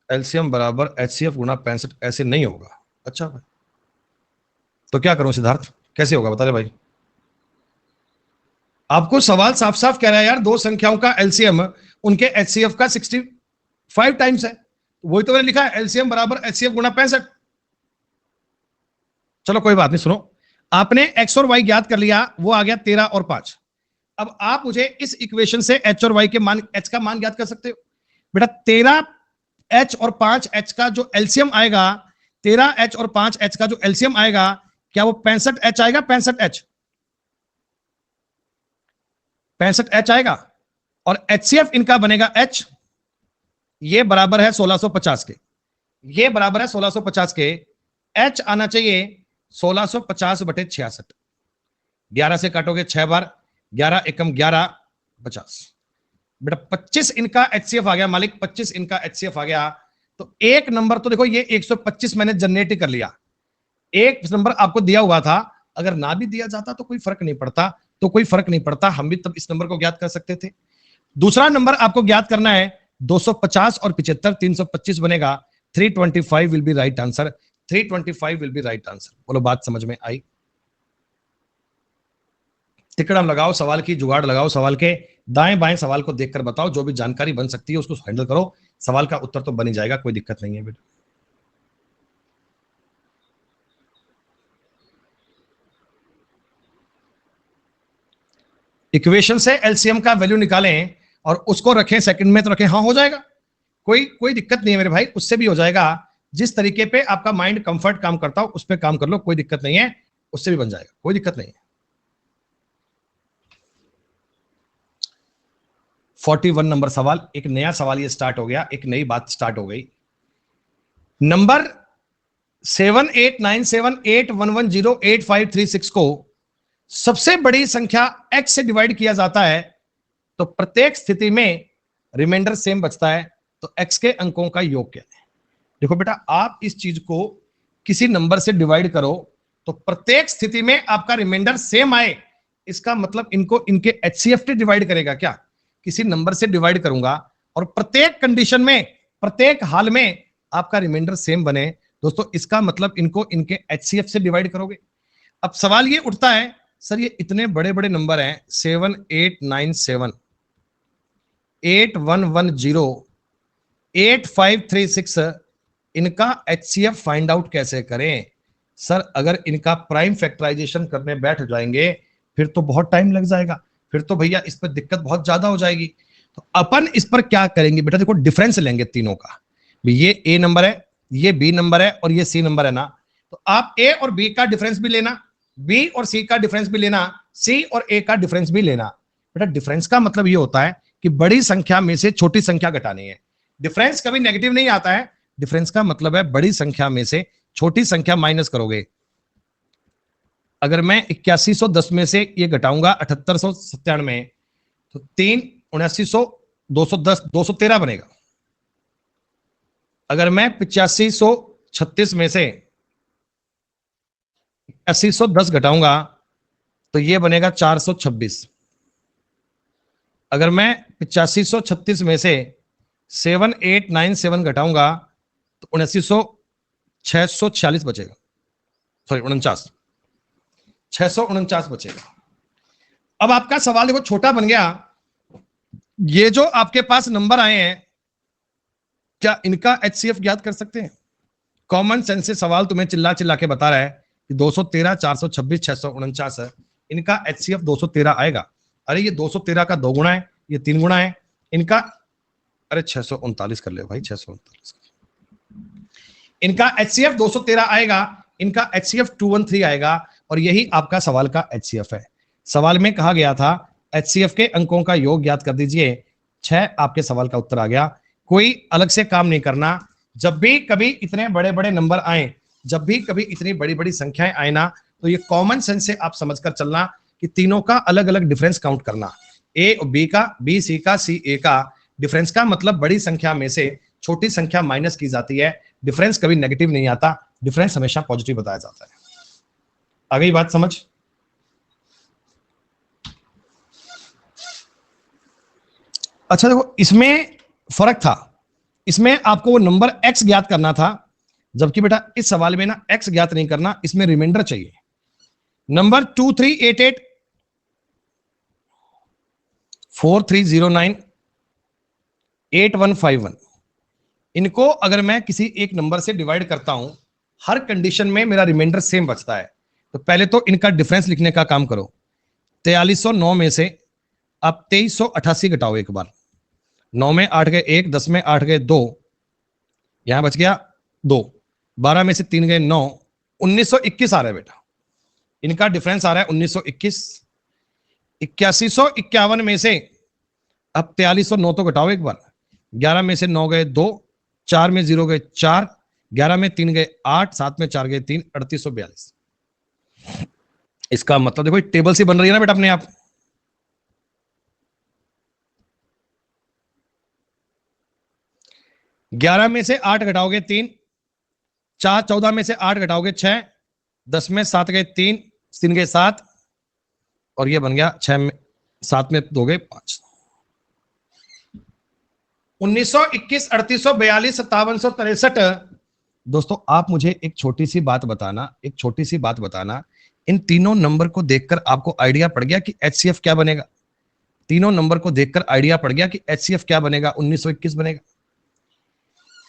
एलसीएम बराबर एचसीएफ गुणा 65 ऐसे नहीं होगा। अच्छा भाई, तो क्या करूं सिद्धार्थ, कैसे होगा बता दे भाई? आपको सवाल साफ साफ कह रहा है यार, दो संख्याओं का एलसीएम उनके एचसीएफ का 65 टाइम्स है। वही तो मैंने लिखा है, एलसीएम बराबर एचसीएफ गुणा 65। चलो कोई बात नहीं, सुनो, आपने एक्स और वाई ज्ञात कर लिया, वो आ गया 13 और 5। अब आप मुझे इस इक्वेशन से एच और वाई के मान, एच का मान ज्ञात कर सकते हो बेटा। 13h और 5h का जो एलसीएम आएगा, 13h और 5h का जो एलसीएम आएगा, क्या वो 65h आएगा? 65h आएगा, और एचसीएफ इनका बनेगा h, ये बराबर है 1650 के, ये बराबर है 1650 के। h आना चाहिए 1650 बटे 66। 11 से काटोगे 6 बार, 11 एकम 11, 50 बेटा। 25 इनका एचसीएफ आ गया मालिक, 25 इनका एचसीएफ आ गया। तो एक नंबर तो देखो, ये 125 मैंने जनरेट ही कर लिया। एक नंबर आपको दिया हुआ था, अगर ना भी दिया जाता तो कोई फर्क नहीं पड़ता, तो कोई फर्क नहीं पड़ता, हम भी तब इस नंबर को ज्ञात कर सकते थे। दूसरा नंबर आपको ज्ञात करना है 250 और 75, 325 बनेगा। 325 will be right answer. 325 will be right answer. बोलो बात समझ में आई? तिकड़म लगाओ सवाल की, जुगाड़ लगाओ सवाल के, दाएं बाएं सवाल को देखकर बताओ, जो भी जानकारी बन सकती है उसको हैंडल करो। सवाल का उत्तर तो बन ही जाएगा, कोई दिक्कत नहीं है बेटा। इक्वेशन से एलसीएम का वैल्यू निकालें और उसको रखें सेकंड में, तो रखें, हाँ हो जाएगा, कोई दिक्कत नहीं है मेरे भाई, उससे भी हो जाएगा। जिस तरीके पे आपका माइंड कंफर्ट काम करता हो उस पर काम कर लो, कोई दिक्कत नहीं है, उससे भी बन जाएगा, कोई दिक्कत नहीं है। 41 नंबर सवाल, एक नया सवाल ये स्टार्ट हो गया, एक नई बात स्टार्ट हो गई। नंबर 789781108536 को सबसे बड़ी संख्या x से डिवाइड किया जाता है तो प्रत्येक स्थिति में रिमाइंडर सेम बचता है, तो x के अंकों का योग क्या है? देखो बेटा, आप इस चीज को किसी नंबर से डिवाइड करो तो प्रत्येक स्थिति में आपका रिमाइंडर सेम आए, इसका मतलब इनको इनके HCF से डिवाइड करेगा क्या? किसी नंबर से डिवाइड करूंगा और प्रत्येक कंडीशन में, प्रत्येक हाल में आपका रिमाइंडर सेम बने, दोस्तों इसका मतलब इनको इनके HCF से डिवाइड करोगे। अब सवाल ये उठता है, सर ये इतने बड़े बड़े नंबर हैं, 7897, 8110, 8536, इनका HCF फाइंड आउट कैसे करें? सर अगर इनका प्राइम फैक्टराइजेशन करने बैठ जाएंगे फिर तो बहुत टाइम लग जाएगा, फिर तो भैया इस पर दिक्कत बहुत ज्यादा हो जाएगी। तो अपन इस पर क्या करेंगे बेटा, देखो डिफरेंस लेंगे तीनों का, ये ए नंबर है, ये बी नंबर है और ये सी नंबर है ना, तो आप ए और बी का डिफरेंस भी लेना, बी और सी का डिफरेंस भी लेना, सी और ए का डिफरेंस भी लेना। बेटा डिफरेंस का मतलब ये होता है कि बड़ी संख्या में से छोटी संख्या घटानी है। डिफरेंस कभी नेगेटिव नहीं आता है, डिफरेंस का मतलब है बड़ी संख्या में से छोटी संख्या माइनस करोगे। अगर मैं 8110 में से ये घटाऊंगा 7897, तो 3 7900 210 213 बनेगा। अगर मैं 8536 में से 8110 घटाऊंगा तो ये बनेगा 426। अगर मैं 8536 में से 7897 घटाऊंगा तो 646 बचेगा, सॉरी 649 बचेगा। अब आपका सवाल देखो छोटा बन गया, ये जो आपके पास नंबर आए हैं क्या इनका HCF ज्ञात कर सकते हैं? कॉमन सेंस से सवाल तुम्हें चिल्ला चिल्ला के बता रहा है कि 213, 426, 649 है, इनका HCF 213 आएगा। अरे ये 213 का 2 गुना है, ये 3 गुना है इनका, अरे 639 कर ले भाई, 639, इनका HCF 213 आएगा, इनका HCF 213 आएगा, और यही आपका सवाल का HCF है। सवाल में कहा गया था HCF के अंकों का योग ज्ञात कर दीजिए, 6 आपके सवाल का उत्तर आ गया। कोई अलग से काम नहीं करना, जब भी कभी इतने बड़े बड़े नंबर आए, जब भी कभी इतनी बड़ी बड़ी संख्याएं आए ना, तो ये कॉमन सेंस से आप समझकर चलना कि तीनों का अलग अलग डिफरेंस काउंट करना, ए और बी का, बी सी का, सी ए का। डिफरेंस का मतलब बड़ी संख्या में से छोटी संख्या माइनस की जाती है, डिफरेंस कभी नेगेटिव नहीं आता, डिफरेंस हमेशा पॉजिटिव बताया जाता है। आ गई बात समझ? अच्छा देखो इसमें फर्क था, इसमें आपको वो नंबर x ज्ञात करना था, जबकि बेटा इस सवाल में ना x ज्ञात नहीं करना, इसमें रिमाइंडर चाहिए। नंबर 2388 4309 8151, इनको अगर मैं किसी एक नंबर से डिवाइड करता हूं, हर कंडीशन में मेरा रिमाइंडर सेम बचता है। तो पहले तो इनका डिफरेंस लिखने का काम करो। 4309 में से आप 2388 घटाओ एक बार, 9 में 8 गए 1, 10 में 8 गए 2, यहां बच गया 2, 12 में से 3 गए 9, 1921 आ रहा है बेटा, इनका डिफरेंस आ रहा है 1921। 8151 में से अब 4309 तो घटाओ एक बार, 11 में से 9 गए 2, 4 में 0 गए 4, 11 में 3 गए 8, 7 में 4 गए 3, 3842। इसका मतलब देखो टेबल सी बन रही है ना बेटा अपने आप। ग्यारह में से 8 घटाओगे 3, 4 14 में से 8 घटाओगे 6, 10 में 7 गए 3, 3 गए 7, और ये बन गया 6 में 7 में 2 गए 5। 1921, 3842, 5763, दोस्तों आप मुझे एक छोटी सी बात बताना, इन तीनों नंबर को देखकर आपको आइडिया पड़ गया कि एचसीएफ क्या बनेगा? तीनों नंबर को देखकर आइडिया पड़ गया कि एचसीएफ क्या बनेगा? 1921 बनेगा।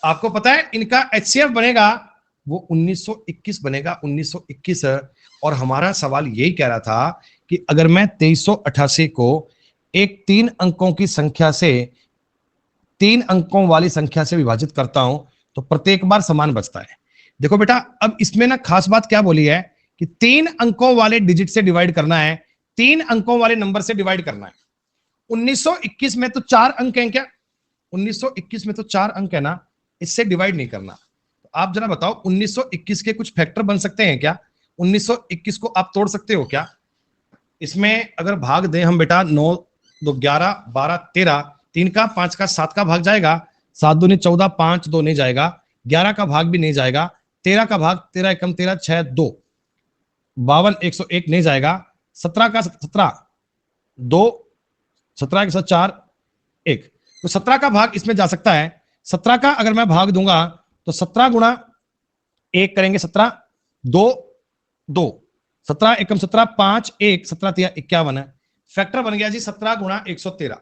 आपको पता है इनका एचसीएफ बनेगा वो 1921 बनेगा, 1921। और हमारा सवाल यही कह रहा था कि अगर मैं 2388 को एक 3 अंकों की संख्या से, 3 अंकों वाली संख्या से विभाजित करता हूं तो प्रत्येक बार समान बचता है। देखो बेटा, अब इसमें ना खास बात क्या बोली है कि 3 अंकों वाले डिजिट से डिवाइड करना है, 3 अंकों वाले नंबर से डिवाइड करना है। 1921 में तो 4 अंक हैं क्या? 1921 में तो 4 अंक है ना, इससे डिवाइड नहीं करना। तो आप जरा बताओ 1921 के कुछ फैक्टर बन सकते हैं क्या? 1921 को आप तोड़ सकते हो क्या? इसमें अगर भाग दें हम बेटा, 9 2 11 12 13, 3 का 5 का 7 का भाग जाएगा, 7 दूनी 14, 5 2 नहीं जाएगा, 11 का भाग भी नहीं जाएगा, 13 का भाग 13 एकम 13 6 2, 52 101 नहीं जाएगा, 17 का 17 2, 17 के साथ 4 1, तो 17 का भाग इसमें जा सकता है। 17 का अगर मैं भाग दूंगा तो 17 गुणा 1 करेंगे, 17 2 2, 17 एकम 17 5 1, 17 3 51 है। फैक्टर बन गया जी 17 गुणा 113।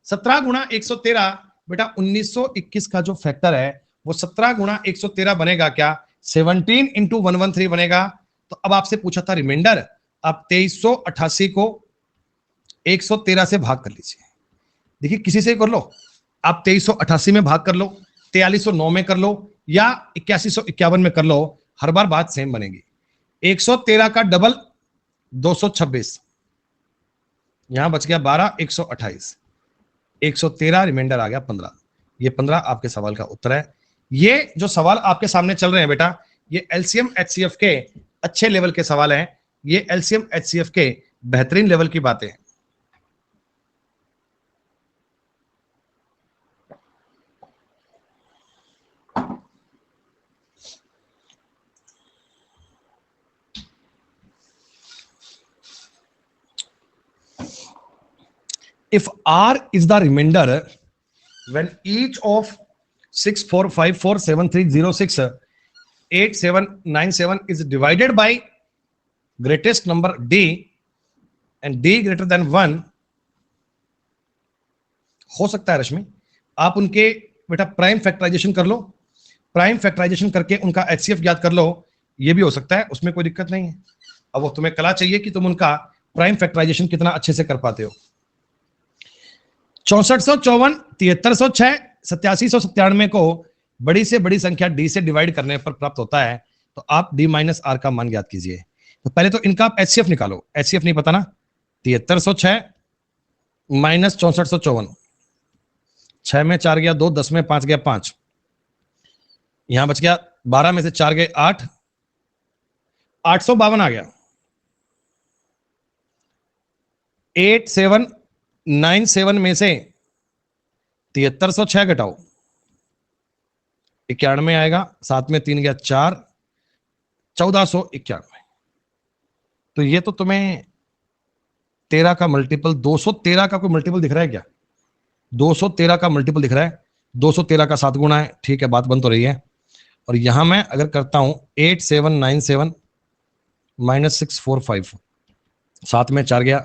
17 गुणा 113 बेटा 1921 का जो फैक्टर है वो 17 गुणा 113 बनेगा क्या? 17 इंटू 113 बनेगा। तो अब आपसे पूछा था रिमाइंडर, आप 2388 को 113 से भाग कर लीजिए। देखिए किसी से कर लो, आप 2388 में भाग कर लो, 4309 में कर लो या 8151 में कर लो, हर बार बात सेम बनेगी। 113 का डबल 226, यहां बच गया 12 128, 113 रिमाइंडर आ गया 15। ये 15 आपके सवाल का उत्तर है। ये जो सवाल आपके सामने चल रहे हैं बेटा, ये एलसीएम एचसीएफ के अच्छे लेवल के सवाल हैं, ये एलसीएम एचसीएफ के बेहतरीन लेवल की बातें हैं। If R is the remainder when each of 6 4 5 4 7 3 0 6 8 7 9 7 is divided by greatest number D and D greater than 1, हो सकता है रश्मि आप उनके बेटा प्राइम फैक्टराइजेशन कर लो, प्राइम फैक्टराइजेशन करके उनका एचसीएफ ज्ञात कर लो, ये भी हो सकता है, उसमें कोई दिक्कत नहीं है। अब वो तुम्हें कला चाहिए कि तुम उनका प्राइम फैक्टराइजेशन कितना अच्छे से कर पाते हो। 6454 7306 8797 को बड़ी से बड़ी संख्या डी से डिवाइड करने पर प्राप्त होता है, तो आप डी माइनस आर का मान ज्ञात कीजिए। तो पहले तो इनका आप एचसीएफ निकालो, एचसीएफ नहीं पता ना, 7306 माइनस 6454, 6 में 4 गया 2, 10 में 5 गया 5, यहां बच गया 12 में से 4 गए 8, 852 आ गया। 8797 में से 7306 घटाओ, 91 आएगा, 7 में 3 गया 4, 1491। तो ये तो तुम्हें 13 का मल्टीपल, 213 का कोई मल्टीपल दिख रहा है क्या? 213 का मल्टीपल दिख रहा है, 213 का 7 गुना है, ठीक है, बात बन तो रही है। और यहां मैं अगर करता हूं 8797 माइनस 645, 7 में 4 गया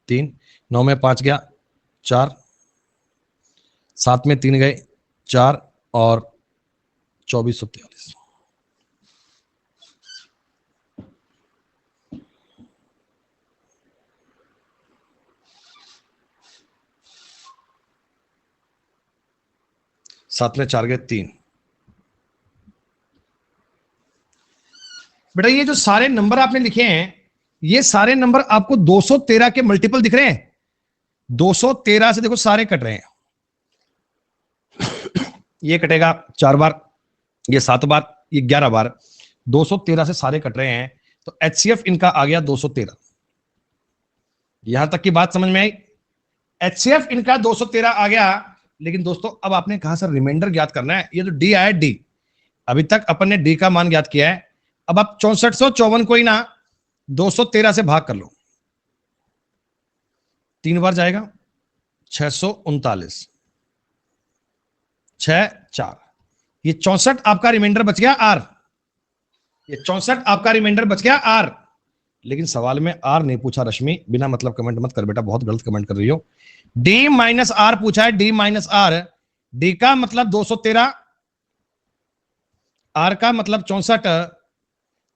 3, 9 में 5 गया 4, 7 में 3 गए 4 और 2443। सात में 4 गए 3। बेटा ये जो सारे नंबर आपने लिखे हैं, ये सारे नंबर आपको 213 के मल्टीपल दिख रहे हैं। 213 से देखो सारे कट रहे हैं, ये कटेगा 4 बार, ये 7 बार, ये 11 बार, 213 से सारे कट रहे हैं। तो एचसीएफ इनका आ गया 213। यहां तक की बात समझ में आई? एचसीएफ इनका 213 आ गया। लेकिन दोस्तों अब आपने कहा सर रिमाइंडर ज्ञात करना है, ये तो डी आया डी, अभी तक अपन ने डी का मान ज्ञात किया है। अब आप 6454 को ही ना 213 से भाग कर लो, 3 बार जाएगा 639, 6 4, ये 64 आपका रिमाइंडर बच गया आर। ये 64 आपका रिमाइंडर बच गया आर। लेकिन सवाल में आर नहीं पूछा रश्मि, बिना मतलब कमेंट मत कर बेटा, बहुत गलत कमेंट कर रही हो। डी माइनस आर पूछा है, डी माइनस आर। डी का मतलब 213, आर का मतलब 64।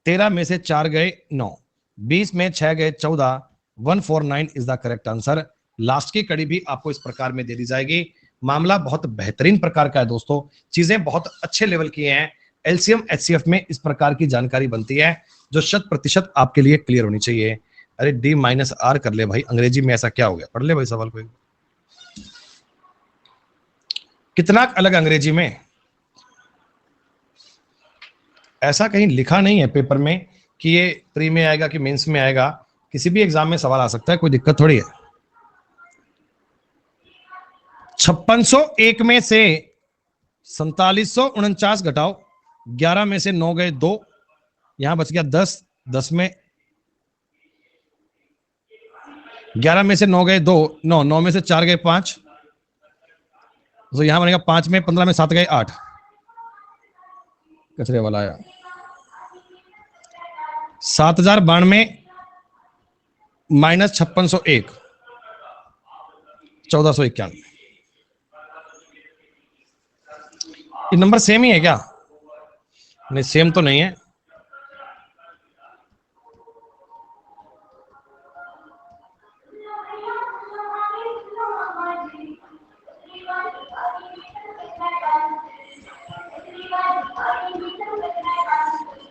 13 में से 4 गए 9, 20 में 6 गए 14, 149 is the correct answer. Last की कड़ी भी आपको इस प्रकार में दे दी जाएगी। मामला बहुत बेहतरीन प्रकार का है दोस्तों, चीजें बहुत अच्छे लेवल की हैं। एलसीएम एचसीएफ में इस प्रकार की जानकारी बनती है जो 100% आपके लिए क्लियर होनी चाहिए। अरे डी माइनस आर कर ले भाई, अंग्रेजी में ऐसा क्या हो गया, पढ़ ले भाई सवाल को। कितना अलग अंग्रेजी में, ऐसा कहीं लिखा नहीं है पेपर में कि ये प्री में आएगा कि मेंस में आएगा, किसी भी एग्जाम में सवाल आ सकता है, कोई दिक्कत थोड़ी है। 5601 में से 4749 घटाओ, 11 में से 9 गए 2, यहां बच गया 10, 10 में 11 में से 9 गए 2, 9, 9 में से 4 गए 5, तो यहां बनेगा 5 में 15 में 7 गए 8, कचरे वाला आया 7092 माइनस 5601, 1491। ये नंबर सेम ही है क्या? नहीं सेम तो नहीं है।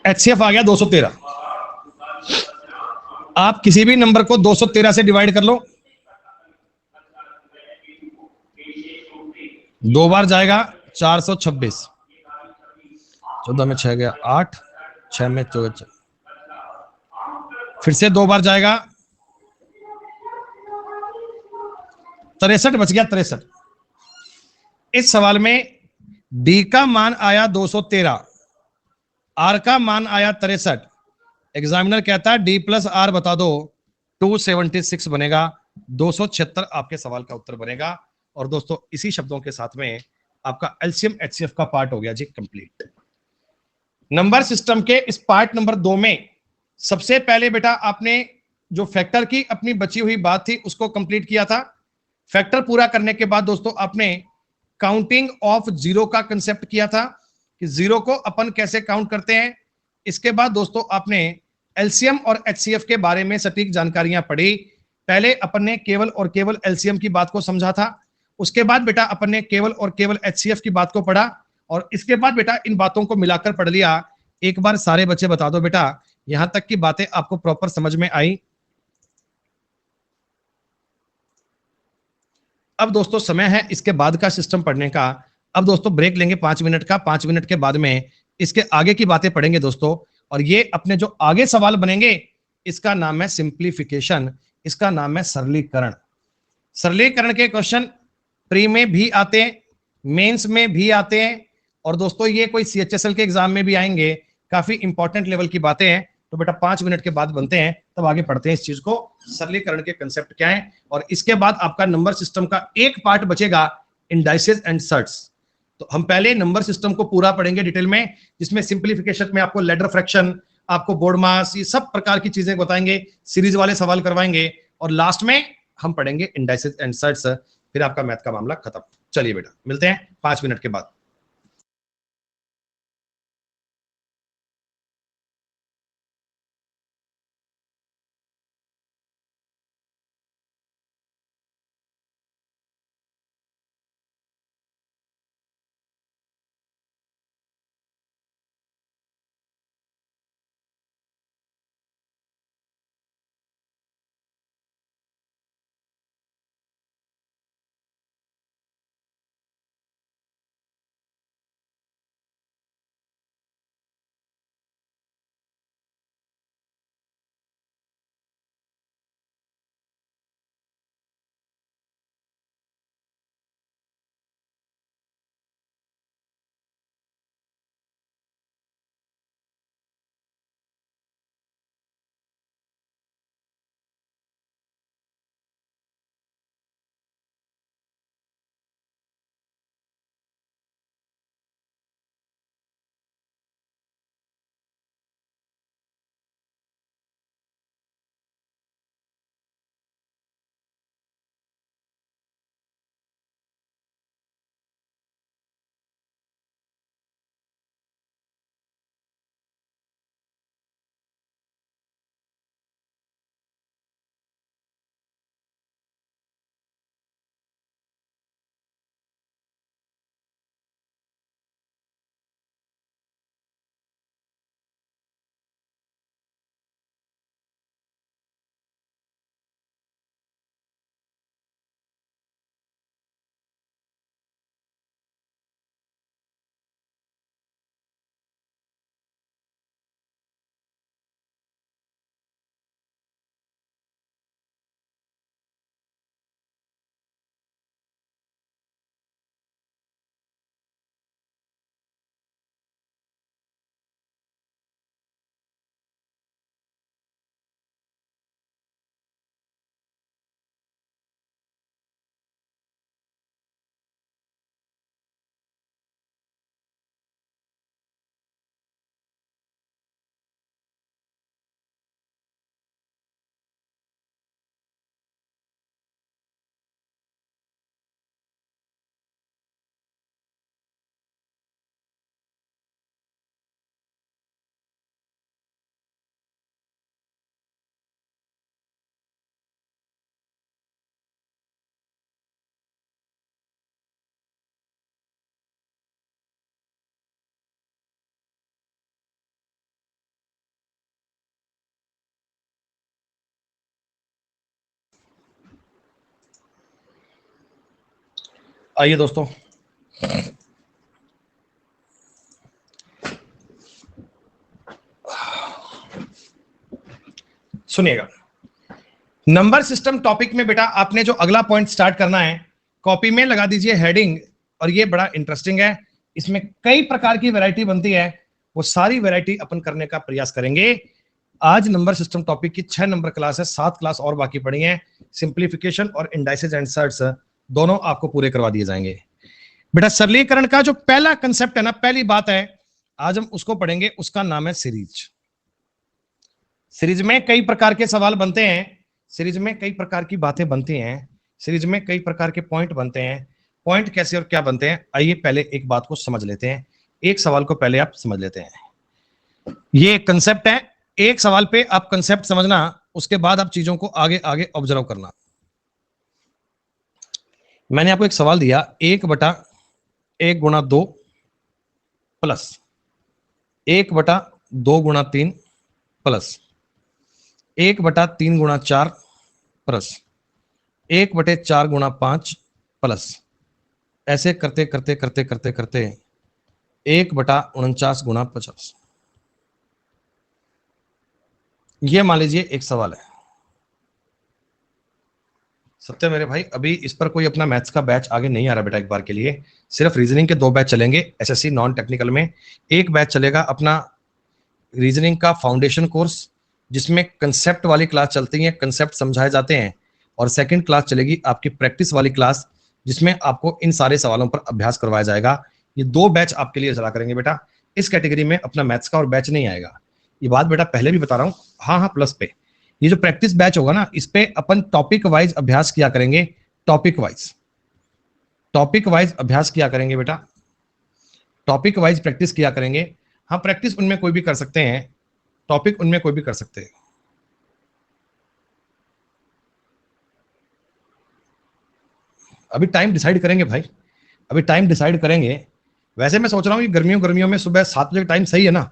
एचसीएफ आ गया 213। आप किसी भी नंबर को 213 से डिवाइड कर लो, 2 बार जाएगा 426, 14 में 6 गया 8, 6 में 4, फिर से 2 बार जाएगा 63, बच गया 63। इस सवाल में डी का मान आया 213, आर का मान आया 63। एग्जामिनर कहता है डी प्लस आर बता दो, 276 बनेगा, 276 आपके सवाल का उत्तर बनेगा। और दोस्तों इसी शब्दों के साथ में आपका एलसीएम एचसीएफ का पार्ट हो गया जी कंप्लीट। नंबर सिस्टम के इस पार्ट नंबर 2 में सबसे पहले बेटा आपने जो फैक्टर की अपनी बची हुई बात थी उसको कंप्लीट किया था। फैक्टर पूरा करने के बाद दोस्तों आपने काउंटिंग ऑफ जीरो का कंसेप्ट किया था कि जीरो को अपन कैसे काउंट करते हैं। इसके बाद दोस्तों आपने एलसीएम और एचसीएफ के बारे में सटीक जानकारियां पढ़ी। पहले अपन ने केवल और केवल एलसीएम की बात को समझा था, उसके बाद बेटा अपन ने केवल और केवल एचसीएफ की बात को पढ़ा, और इसके बाद बेटा इन बातों को मिलाकर पढ़ लिया। एक बार सारे बच्चे बता दो बेटा, यहां तक की बातें आपको प्रॉपर समझ में आई? अब दोस्तों समय है इसके बाद का सिस्टम पढ़ने का। अब दोस्तों ब्रेक लेंगे 5 मिनट का, 5 मिनट के बाद में इसके आगे की बातें पढ़ेंगे दोस्तों। और ये अपने जो आगे सवाल बनेंगे इसका नाम है सिंप्लीफिकेशन, इसका नाम है सरलीकरण। सरलीकरण के क्वेश्चन प्री में भी आते हैं, मेंस में भी आते हैं, और दोस्तों ये कोई सीएचएसएल के एग्जाम में भी आएंगे। काफी इंपॉर्टेंट लेवल की बातें हैं। तो बेटा 5 मिनट के बाद बनते हैं, तब आगे पढ़ते हैं इस चीज को, सरलीकरण के कंसेप्ट क्या है। और इसके बाद आपका नंबर सिस्टम का एक पार्ट बचेगा, इंडाइसेस एंड सर्ट्स। तो हम पहले नंबर सिस्टम को पूरा पढ़ेंगे डिटेल में, जिसमें सिंप्लीफिकेशन में आपको लेडर फ्रैक्शन, आपको बोर्ड मास, ये सब प्रकार की चीजें बताएंगे, सीरीज वाले सवाल करवाएंगे, और लास्ट में हम पढ़ेंगे इंडाइसेस एंड सर्ट्स। फिर आपका मैथ का मामला खत्म। चलिए बेटा मिलते हैं 5 मिनट के बाद। आइए दोस्तों, सुनिएगा। नंबर सिस्टम टॉपिक में बेटा आपने जो अगला पॉइंट स्टार्ट करना है, कॉपी में लगा दीजिए हेडिंग, और ये बड़ा इंटरेस्टिंग है। इसमें कई प्रकार की वैरायटी बनती है, वो सारी वैरायटी अपन करने का प्रयास करेंगे। आज नंबर सिस्टम टॉपिक की 6 नंबर क्लास है, 7 क्लास और बाकी पड़ी हैं। सिंप्लीफिकेशन और इंडाइसेस एंड सर्ट्स दोनों आपको पूरे करवा दिए जाएंगे। बेटा सरलीकरण का जो पहला कंसेप्ट है ना, पहली बात है, आज हम उसको पढ़ेंगे, उसका नाम है सीरीज। सीरीज में कई प्रकार के सवाल बनते हैं, सीरीज में कई प्रकार की बातें बनती हैं, सीरीज में कई प्रकार के पॉइंट बनते हैं। पॉइंट कैसे और क्या बनते हैं, आइए पहले एक बात को समझ लेते हैं। एक सवाल को पहले आप समझ लेते हैं। ये एक कंसेप्ट है, एक सवाल पे आप कंसेप्ट समझना, उसके बाद आप चीजों को आगे आगे ऑब्जर्व करना। मैंने आपको एक सवाल दिया, 1/1 गुणा 2 प्लस 1/2 गुणा 3 प्लस 1/3 गुणा 4 प्लस 1/4 गुणा 5 प्लस, ऐसे करते करते करते करते करते 1/49 गुणा 50। ये मान लीजिए एक सवाल है। सत्य मेरे भाई, अभी इस पर कोई अपना मैथ्स का बैच आगे नहीं आ रहा बेटा। एक बार के लिए सिर्फ रीजनिंग के 2 बैच चलेंगे एसएससी नॉन टेक्निकल में। एक बैच चलेगा अपना रीजनिंग का फाउंडेशन कोर्स, जिसमें कंसेप्ट वाली क्लास चलती है, कंसेप्ट समझाए जाते हैं। और सेकंड क्लास चलेगी आपकी प्रैक्टिस वाली क्लास, जिसमें आपको इन सारे सवालों पर अभ्यास करवाया जाएगा। ये 2 बैच आपके लिए चला करेंगे बेटा। इस कैटेगरी में अपना मैथ्स का और बैच नहीं आएगा, ये बात बेटा पहले भी बता रहा हूँ। हाँ, प्लस पे ये जो प्रैक्टिस बैच होगा ना, इस पे अपन टॉपिक वाइज अभ्यास किया करेंगे। टॉपिक वाइज अभ्यास किया करेंगे बेटा, टॉपिक वाइज प्रैक्टिस किया करेंगे। हाँ, प्रैक्टिस उनमें कोई भी कर सकते हैं, टॉपिक उनमें कोई भी कर सकते हैं। अभी टाइम डिसाइड करेंगे भाई, अभी टाइम डिसाइड करेंगे। वैसे मैं सोच रहा हूँ कि गर्मियों में सुबह 7 बजे टाइम सही है ना।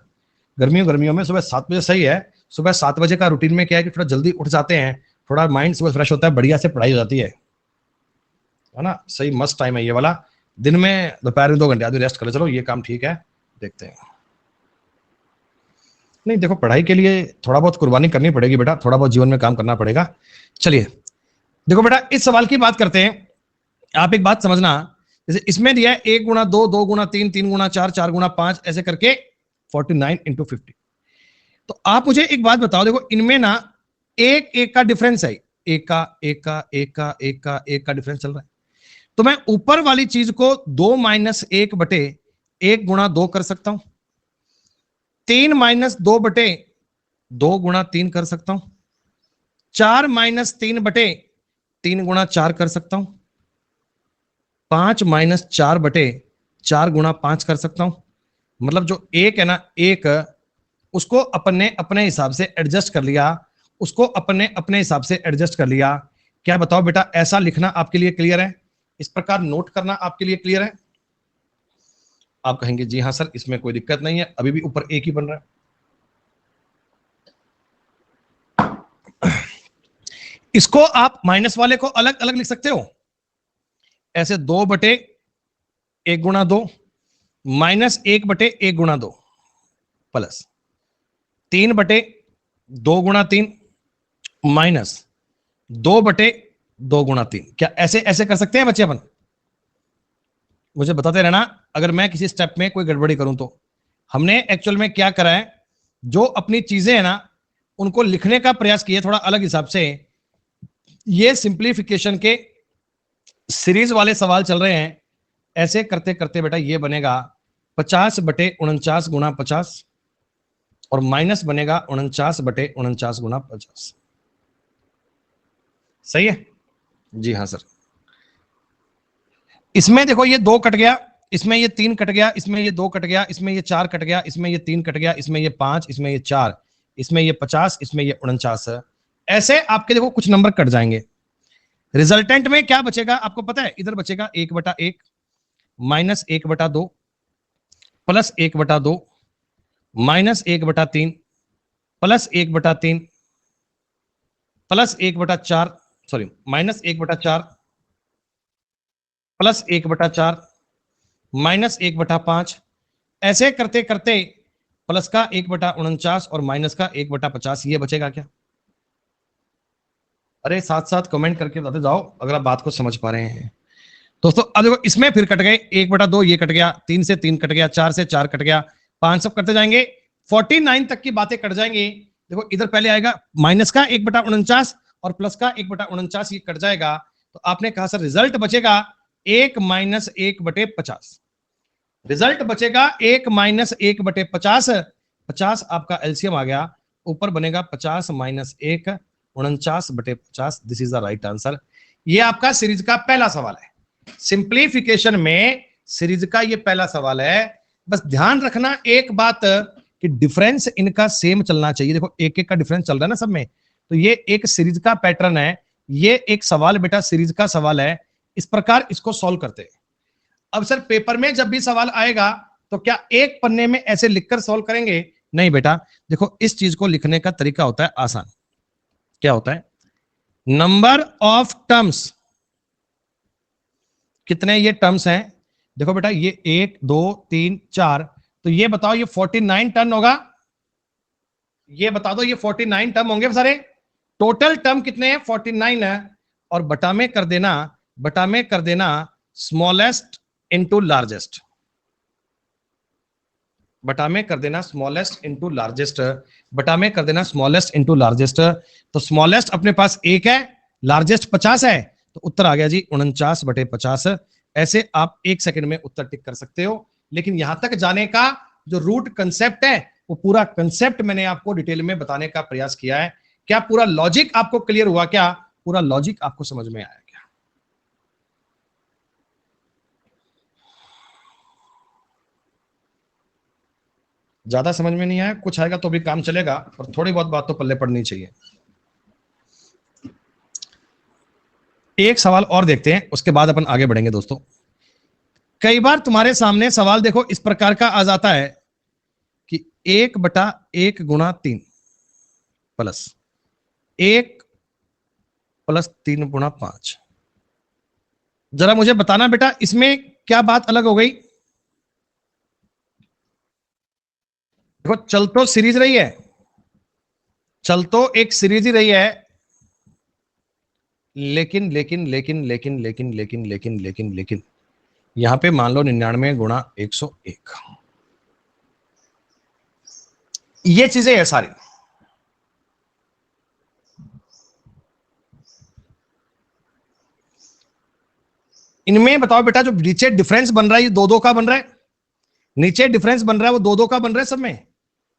गर्मियों में सुबह 7 बजे सही है। सुबह 7 बजे का रूटीन में क्या है कि थोड़ा जल्दी उठ जाते हैं, थोड़ा माइंड सुबह फ्रेश होता है, बढ़िया से पढ़ाई हो जाती है ना। सही मस्त टाइम है ये वाला। दिन में दोपहर में 2 घंटे आदमी रेस्ट कर ले, चलो ये काम ठीक है, देखते हैं। नहीं देखो, पढ़ाई के लिए थोड़ा बहुत कुर्बानी करनी पड़ेगी बेटा, थोड़ा बहुत जीवन में काम करना पड़ेगा। चलिए देखो बेटा, इस सवाल की बात करते हैं। आप एक बात समझना, जैसे इसमें दिया है 1 गुणा 2, 2 गुणा 3, 3 गुणा 4, 4 गुणा 5, ऐसे करके 49 × 50। तो आप मुझे एक बात बताओ, देखो इनमें ना एक का डिफरेंस है, एक का डिफरेंस चल रहा है। तो मैं ऊपर वाली चीज को 2 - 1/1 गुणा 2 कर सकता हूं, 3 - 2/2 गुणा 3 कर सकता हूं, 4 - 3/3 गुणा 4 कर सकता हूं, 5 - 4/4 गुणा 5 कर सकता हूं। मतलब जो एक है ना, एक उसको अपने अपने हिसाब से एडजस्ट कर लिया, उसको अपने अपने हिसाब से एडजस्ट कर लिया। क्या बताओ बेटा, ऐसा लिखना आपके लिए क्लियर है? इस प्रकार नोट करना आपके लिए क्लियर है? आप कहेंगे जी हाँ सर, इसमें कोई दिक्कत नहीं है, अभी भी ऊपर एक ही बन रहा है। इसको आप माइनस वाले को अलग अलग लिख सकते हो, ऐसे 2/1 गुणा 2 -1/1 गुणा 2 प्लस 3/2 गुणा 3 -2/2 गुणा 3। क्या ऐसे ऐसे कर सकते हैं बच्चे अपन? मुझे बताते रहना अगर मैं किसी स्टेप में कोई गड़बड़ी करूं तो। हमने एक्चुअल में क्या करा है, जो अपनी चीजें हैं ना, उनको लिखने का प्रयास किया थोड़ा अलग हिसाब से। ये सिंप्लीफिकेशन के सीरीज वाले सवाल चल रहे हैं, ऐसे करते करते बेटा ये बनेगा 50/49 गुणा 50 और माइनस बनेगा 49/49 गुणा 50। सही है जी हाँ सर। इसमें देखो ये 2 कट गया, इसमें ये 3 कट गया, इसमें ये 2 कट गया, इसमें ये 4 कट गया, इसमें ये 3 कट गया, इसमें ये 5, इसमें ये 4, इसमें ये 50, इसमें ये 49। ऐसे आपके देखो कुछ नंबर कट जाएंगे। रिजल्टेंट में क्या बचेगा आपको पता है? इधर बचेगा 1/1 -1/2 plus 1/2 -1/3 plus 1/3 plus 1/4, sorry -1/4 plus 1/4 minus 1/5, ऐसे करते करते प्लस का 1/49 और माइनस का 1/50, ये बचेगा क्या? अरे साथ साथ कमेंट करके बताते जाओ अगर आप बात को समझ पा रहे हैं दोस्तों। अब देखो इसमें फिर कट गए, 1/2 ये कट गया, 3 से 3 कट गया, 4 से 4 कट गया, 5 सब करते जाएंगे, 49 तक की बातें कट जाएंगी। देखो इधर पहले आएगा माइनस का 1/49 और प्लस का 1/49, ये कट जाएगा। तो आपने कहा सर रिजल्ट बचेगा 1 माइनस 1/50, रिजल्ट बचेगा 1 माइनस 1/50, 50 आपका एलसीएम आ गया, ऊपर बनेगा 50 minus 1, 49/50। This is the right answer. ये आपका सीरीज का पहला सवाल है, सिंप्लीफिकेशन में सीरीज का ये पहला सवाल है। बस ध्यान रखना एक बात कि डिफरेंस इनका सेम चलना चाहिए। देखो एक एक का डिफरेंस चल रहा है ना सब में, तो ये एक सीरीज का पैटर्न है, ये एक सवाल बेटा सीरीज का सवाल है, इस प्रकार इसको सॉल्व करते हैं। अब सर पेपर में जब भी सवाल आएगा तो क्या एक पन्ने में ऐसे लिखकर सॉल्व करेंगे? नहीं बेटा, देखो इस चीज को लिखने का तरीका होता है आसान। क्या होता है? नंबर ऑफ टर्म्स, कितने ये टर्म्स हैं? देखो बेटा ये 1 2 3 4, तो ये बताओ ये 49 टर्म होगा? ये बता दो ये 49 टर्म होंगे सारे? टोटल टर्म कितने हैं? 49 है। और बटा में कर देना, बटा में कर देना स्मॉलेस्ट इनटू लार्जेस्ट, बटा में कर देना स्मॉलेस्ट इनटू लार्जेस्ट, बटा में कर देना स्मॉलेस्ट इनटू लार्जेस्ट। तो स्मॉलेस्ट अपने पास 1 है, लार्जेस्ट 50 है, तो उत्तर आ गया जी 49/50। ऐसे आप 1 सेकंड में उत्तर टिक कर सकते हो। लेकिन यहां तक जाने का जो रूट कंसेप्ट है वो पूरा कंसेप्ट मैंने आपको डिटेल में बताने का प्रयास किया है। क्या पूरा लॉजिक आपको क्लियर हुआ? क्या पूरा लॉजिक आपको समझ में आया? क्या ज्यादा समझ में नहीं आया? कुछ आएगा तो भी काम चलेगा, और थोड़ी बहुत बात तो पल्ले पड़नी चाहिए। एक सवाल और देखते हैं, उसके बाद अपन आगे बढ़ेंगे दोस्तों। कई बार तुम्हारे सामने सवाल देखो इस प्रकार का आ जाता है कि 1/1 गुणा 3 प्लस 1 प्लस 3 गुणा 5। जरा मुझे बताना बेटा इसमें क्या बात अलग हो गई? देखो चल तो सीरीज रही है, चल तो एक सीरीज ही रही है, लेकिन लेकिन लेकिन लेकिन लेकिन लेकिन लेकिन लेकिन लेकिन यहां पे मान लो 99 गुणा 101, ये चीजें है सारी। इनमें बताओ बेटा जो नीचे डिफरेंस बन रहा है ये 2-2 का बन रहा है, नीचे डिफरेंस बन रहा है वो 2-2 का बन रहा है सब में।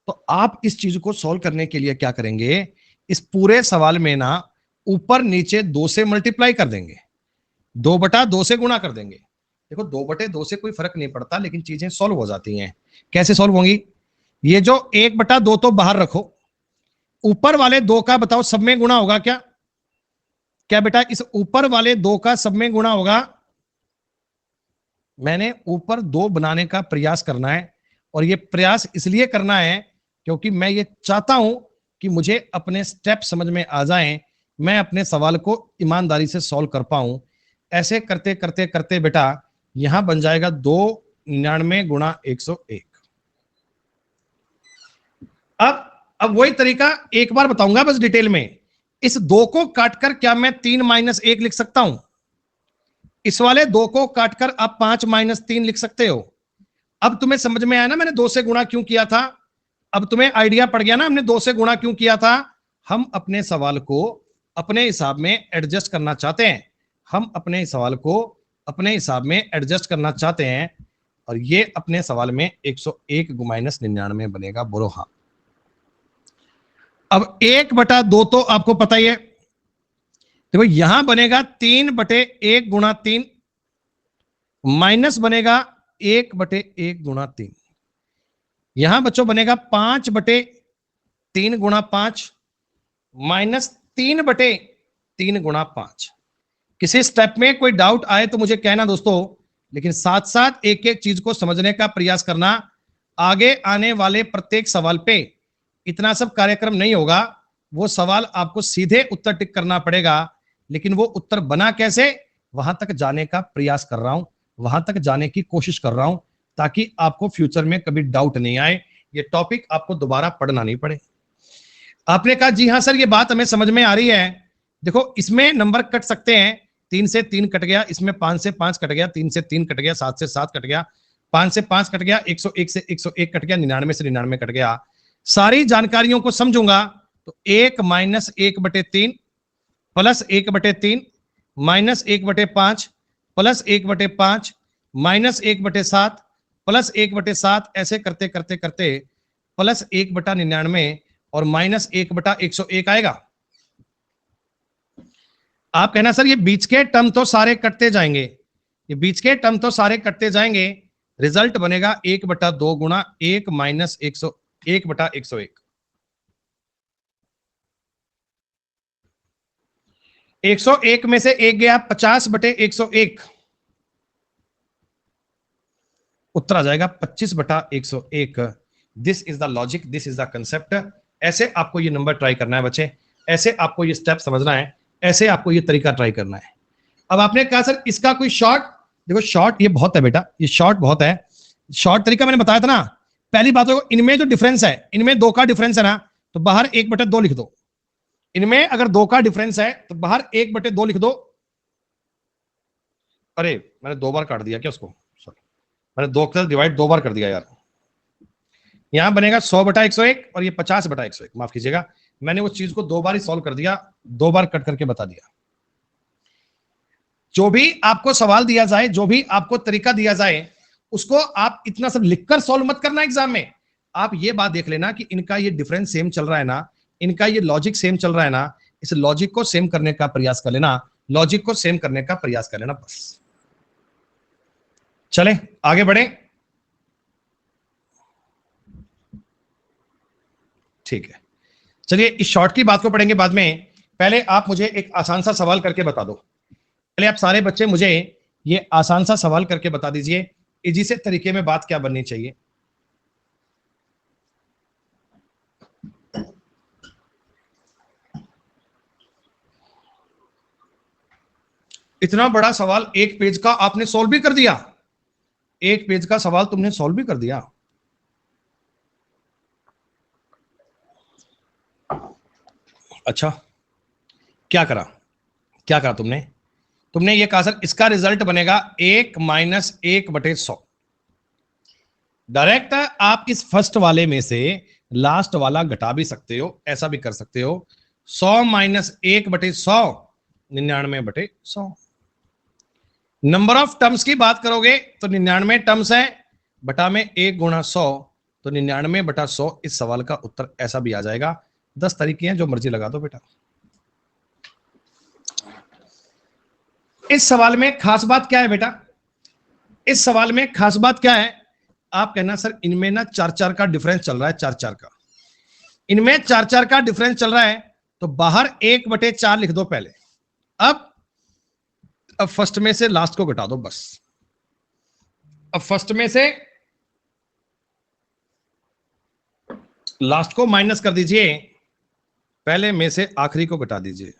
तो आप इस चीज को सॉल्व करने के लिए क्या करेंगे, इस पूरे सवाल में ना ऊपर नीचे 2 से मल्टीप्लाई कर देंगे, 2/2 से गुणा कर देंगे। देखो 2/2 से कोई फर्क नहीं पड़ता, लेकिन चीजें सॉल्व हो जाती हैं। कैसे सॉल्व होंगी? ये जो 1/2 तो बाहर रखो, ऊपर वाले 2 का बताओ सब में गुणा होगा क्या? क्या बेटा इस ऊपर वाले 2 का सब में गुणा होगा? मैंने ऊपर 2 बनाने का प्रयास करना है, और ये प्रयास इसलिए करना है क्योंकि मैं ये चाहता हूं कि मुझे अपने स्टेप समझ में आ जाएं, मैं अपने सवाल को ईमानदारी से सॉल्व कर पाऊं। ऐसे करते करते करते बेटा यहां बन जाएगा 299 गुणा 101। अब वही तरीका एक बार बताऊंगा बस डिटेल में। इस 2 को काटकर क्या मैं 3 - 1 लिख सकता हूं? इस वाले 2 को काटकर आप 5 - 3 लिख सकते हो। अब तुम्हें समझ में आया ना मैंने 2 से गुणा क्यों किया था? अब तुम्हें आइडिया पड़ गया ना हमने 2 से गुणा क्यों किया था? हम अपने सवाल को अपने हिसाब में एडजस्ट करना चाहते हैं, हम अपने सवाल को अपने हिसाब में एडजस्ट करना चाहते हैं, और ये अपने सवाल में 101 - 99 बनेगा। बोलो हाँ। अब 1/2 तो आपको पता ही है, देखो यहां बनेगा 3/1 गुणा 3, माइनस बनेगा 1/1 गुणा 3, यहां बच्चों बनेगा 5/3 गुणा 5, माइनस 3/3 गुणा 5। किसी स्टेप में कोई डाउट आए तो मुझे कहना दोस्तों, लेकिन साथ साथ एक एक चीज को समझने का प्रयास करना। आगे आने वाले प्रत्येक सवाल पे इतना सब कार्यक्रम नहीं होगा, वो सवाल आपको सीधे उत्तर टिक करना पड़ेगा। लेकिन वो उत्तर बना कैसे, वहां तक जाने का प्रयास कर रहा हूं, वहां तक जाने की कोशिश कर रहा हूं, ताकि आपको फ्यूचर में कभी डाउट नहीं आए, ये टॉपिक आपको दोबारा पढ़ना नहीं पड़े। आपने कहा जी हाँ सर, ये बात हमें समझ में आ रही है। देखो इसमें नंबर कट सकते हैं, 3 से 3 कट गया, इसमें 5 से 5 कट गया, 3 से 3 कट गया, 7 से 7 कट गया, 5 से 5 कट गया, 101 से 101 कट गया, 99 से 99 कट गया। सारी जानकारियों को समझूंगा तो 1 minus 1/3 plus 1/3 minus 1/5 plus 1/5 minus 1/7 plus 1/7, ऐसे करते करते करते प्लस 1/99 और माइनस 1/101 आएगा। आप कहना सर ये बीच के टर्म तो सारे कटते जाएंगे, ये बीच के टर्म तो सारे कटते जाएंगे, रिजल्ट बनेगा 1/2 गुणा 1 माइनस 1/101। 101 में से 1 गया, 50/101, उत्तर आ जाएगा 25/101। This is the logic, this is the concept. ऐसे आपको ये नंबर ट्राई करना है बच्चे, ऐसे आपको ये स्टेप समझना है, ऐसे आपको ये तरीका ट्राई करना है। अब आपने कहा सर इसका कोई शॉर्ट, देखो शॉर्ट ये बहुत है बेटा, ये शॉर्ट बहुत है। शॉर्ट तरीका मैंने बताया था ना, पहली बात तो इनमें जो डिफरेंस है, इनमें 2 का डिफरेंस है ना, तो बाहर 1/2 लिख दो। इनमें अगर 2 का डिफरेंस है तो बाहर 1/2 लिख दो। अरे मैंने 2 बार काट दिया क्या उसको, सॉरी, मैंने 2 का डिवाइड 2 बार कर दिया यार। यहां बनेगा 100/101 और ये 50/101, माफ कीजिएगा, मैंने उस चीज को 2 बार ही सॉल्व कर दिया, 2 बार कट करके बता दिया। जो भी आपको सवाल दिया जाए, जो भी आपको तरीका दिया जाए, उसको आप इतना सब लिखकर सॉल्व मत करना एग्जाम में। आप ये बात देख लेना कि इनका ये डिफरेंस सेम चल रहा है ना, इनका ये लॉजिक सेम चल रहा है ना, इस लॉजिक को सेम करने का प्रयास कर लेना, लॉजिक को सेम करने का प्रयास कर लेना बस। चले आगे बढ़े, ठीक है। चलिए इस शॉर्ट की बात को पढ़ेंगे बाद में, पहले आप मुझे एक आसान सा सवाल करके बता दो। पहले आप सारे बच्चे मुझे ये आसान सा सवाल करके बता दीजिए, इजी से तरीके में बात क्या बननी चाहिए। इतना बड़ा सवाल एक पेज का आपने सॉल्व भी कर दिया, एक पेज का सवाल तुमने सॉल्व भी कर दिया। अच्छा क्या करा, क्या करा तुमने, तुमने ये कहा सर इसका रिजल्ट बनेगा 1 माइनस 1/100। डायरेक्ट आप इस फर्स्ट वाले में से लास्ट वाला घटा भी सकते हो, ऐसा भी कर सकते हो। 100 माइनस 1/100 99/100। नंबर ऑफ टर्म्स की बात करोगे तो 99 टर्म्स है, बटा में 1 गुणा 100, तो 99/100 इस सवाल का उत्तर ऐसा भी आ जाएगा। 10 तरीके हैं, जो मर्जी लगा दो बेटा। इस सवाल में खास बात क्या है बेटा, इस सवाल में खास बात क्या है, आप कहना सर इनमें ना 4-4 का डिफरेंस चल रहा है, 4-4 का, इनमें 4-4 का डिफरेंस चल रहा है, तो बाहर 1/4 लिख दो पहले। अब फर्स्ट में से लास्ट को घटा दो बस। अब फर्स्ट में से लास्ट को माइनस कर दीजिए, पहले में से आखिरी को घटा दीजिए।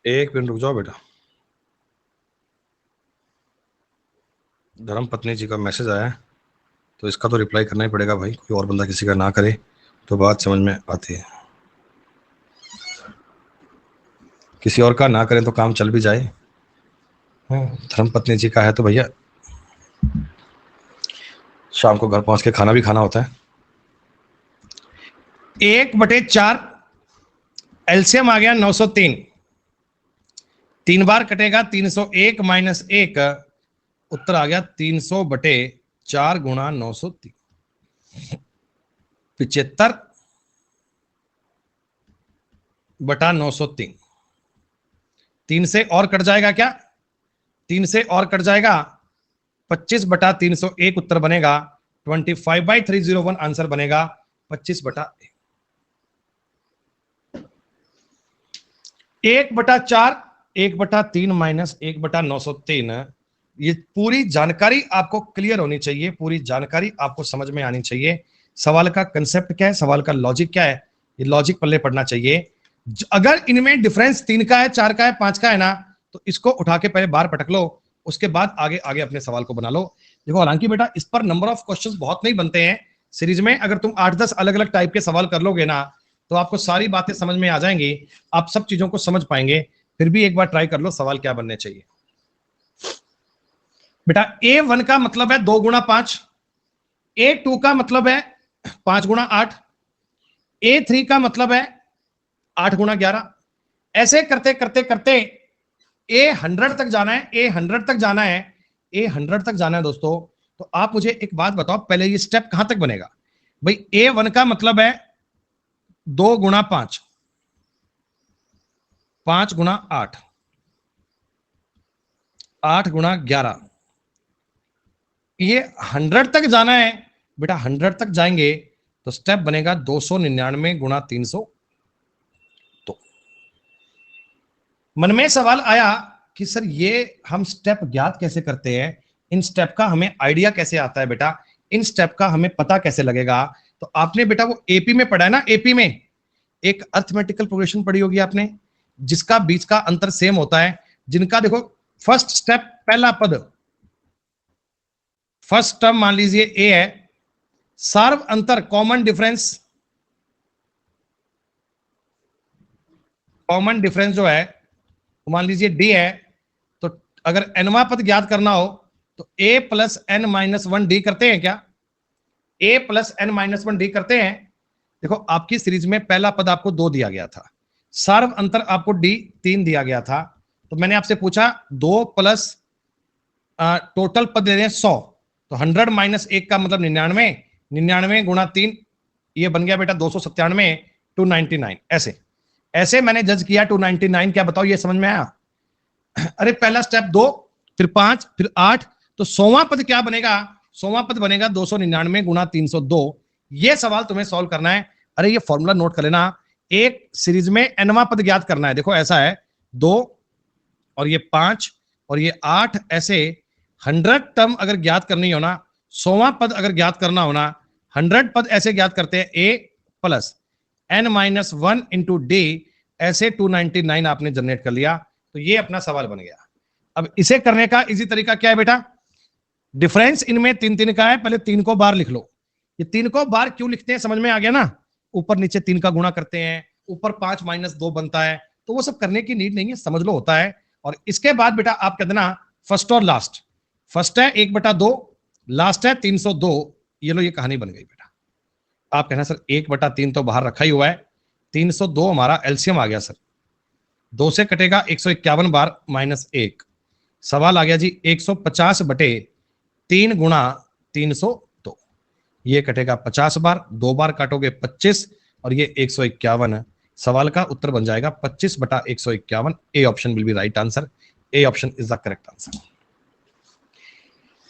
एक मिनट रुक जाओ बेटा, धर्म पत्नी जी का मैसेज आया है, तो इसका तो रिप्लाई करना ही पड़ेगा भाई, कोई और बंदा किसी का ना करे तो बात समझ में आती है, किसी और का ना करें तो काम चल भी जाए। धर्म पत्नी जी का है तो भैया शाम को घर पहुंच के खाना भी खाना होता है। 1/4 एलसीएम आ गया 903, 3 बार कटेगा 301 माइनस 1, उत्तर आ गया 300/4 गुणा 903, 75/903। 3 से और कट जाएगा क्या, 3 से और कट जाएगा, 25/301 उत्तर बनेगा, 25/301 आंसर बनेगा 25/1। 1/4 1/3 माइनस 1/903। ये पूरी जानकारी आपको क्लियर होनी चाहिए, पूरी जानकारी आपको समझ में आनी चाहिए। सवाल का कंसेप्ट क्या है, सवाल का लॉजिक क्या है, ये लॉजिक पल्ले पड़ना चाहिए। अगर इनमें डिफरेंस 3 का है, 4 का है, 5 का है ना, तो इसको उठा के पहले बाहर पटक लो, उसके बाद आगे आगे अपने सवाल को बना लो। देखो हालांकि बेटा इस पर नंबर ऑफ क्वेश्चंस बहुत नहीं बनते हैं सीरीज में। अगर तुम 8-10 अलग अलग टाइप के सवाल कर लोगे ना, तो आपको सारी बातें समझ में आ जाएंगी, आप सब चीजों को समझ पाएंगे। फिर भी एक बार ट्राई कर लो सवाल क्या बनने चाहिए। बेटा A1 का मतलब है 2 गुणा 5, A2 का मतलब है 5 गुणा 8, A3 का मतलब है 8 गुणा 11। ऐसे करते करते करते A100 तक जाना है, A100 तक जाना है, A100 तक जाना है दोस्तों। तो आप मुझे एक बात बताओ, पहले ये स्टेप कहां तक बनेगा भाई। A1 का मतलब है 2 गुणा 5, 5 गुणा 8, 8 गुणा 11। ये 100 तक जाना है बेटा, 100 तक जाएंगे तो स्टेप बनेगा 299 गुणा 300। तो मन में सवाल आया कि सर ये हम स्टेप ज्ञात कैसे करते हैं, इन स्टेप का हमें आइडिया कैसे आता है बेटा, इन स्टेप का हमें पता कैसे लगेगा। तो आपने बेटा वो एपी में पढ़ा है ना, एपी में एक अर्थमेटिकल प्रोग्रेशन पढ़ी होगी आपने, जिसका बीच का अंतर सेम होता है, जिनका देखो फर्स्ट स्टेप पहला पद, फर्स्ट टर्म मान लीजिए ए है, सार्व अंतर कॉमन डिफरेंस, कॉमन डिफरेंस जो है मान लीजिए डी है। तो अगर एनवा पद ज्ञात करना हो तो ए प्लस एन माइनस 1 डी करते हैं क्या, ए प्लस एन माइनस 1 डी करते हैं। देखो आपकी सीरीज में पहला पद आपको 2 दिया गया था, सार्व अंतर आपको डी 3 दिया गया था। तो मैंने आपसे पूछा 2 प्लस टोटल पद दे रहे हैं 100, तो 100 माइनस 1 का मतलब 99, 99 गुणा 3 ये बन गया बेटा 297, 299। ऐसे ऐसे मैंने जज किया 299। क्या बताओ ये समझ में आया? अरे पहला स्टेप 2, फिर 5, फिर 8, तो 100वां पद क्या बनेगा, 100वां पद बनेगा 299 गुणा 302। ये सवाल तुम्हें सॉल्व करना है। अरे ये फॉर्मूला नोट कर लेना, एक सीरीज में एनवा पद ज्ञात करना है। देखो ऐसा है 2 और ये 5 और ये 8, ऐसे 100 टर्म अगर ज्ञात करनी हो ना, 100वां पद अगर ज्ञात करना हो ना, 100 पद ऐसे ज्ञात करते हैं A plus N minus 1 into D, ऐसे 299 आपने जनरेट कर लिया। तो ये अपना सवाल बन गया। अब इसे करने का इजी तरीका क्या है बेटा, डिफरेंस इनमें 3 का है, पहले 3 को बार लिख लो। ये 3 को बार क्यों लिखते हैं समझ में आ गया ना, ऊपर नीचे 3 का गुणा करते हैं, ऊपर 5 माइनस 2 बनता है, तो वो सब करने की नीड नहीं है, समझ लो होता है। और इसके बाद बेटा आप कह देना फर्स्ट और लास्ट, फर्स्ट है 1/2, लास्ट है 302। ये लो ये कहानी बन गई बेटा। आप कहना सर 1/3 तो बाहर रखा ही हुआ है, 302 हमारा एलसीएम आ गया सर, 2 से कटेगा 151 बार माइनस 1, सवाल आ गया जी 150/3 गुणा 302। ये कटेगा 50 बार, 2 बार काटोगे 25 और ये 151। सवाल का उत्तर बन जाएगा 25/151। A option will be right answer, A option is the correct answer.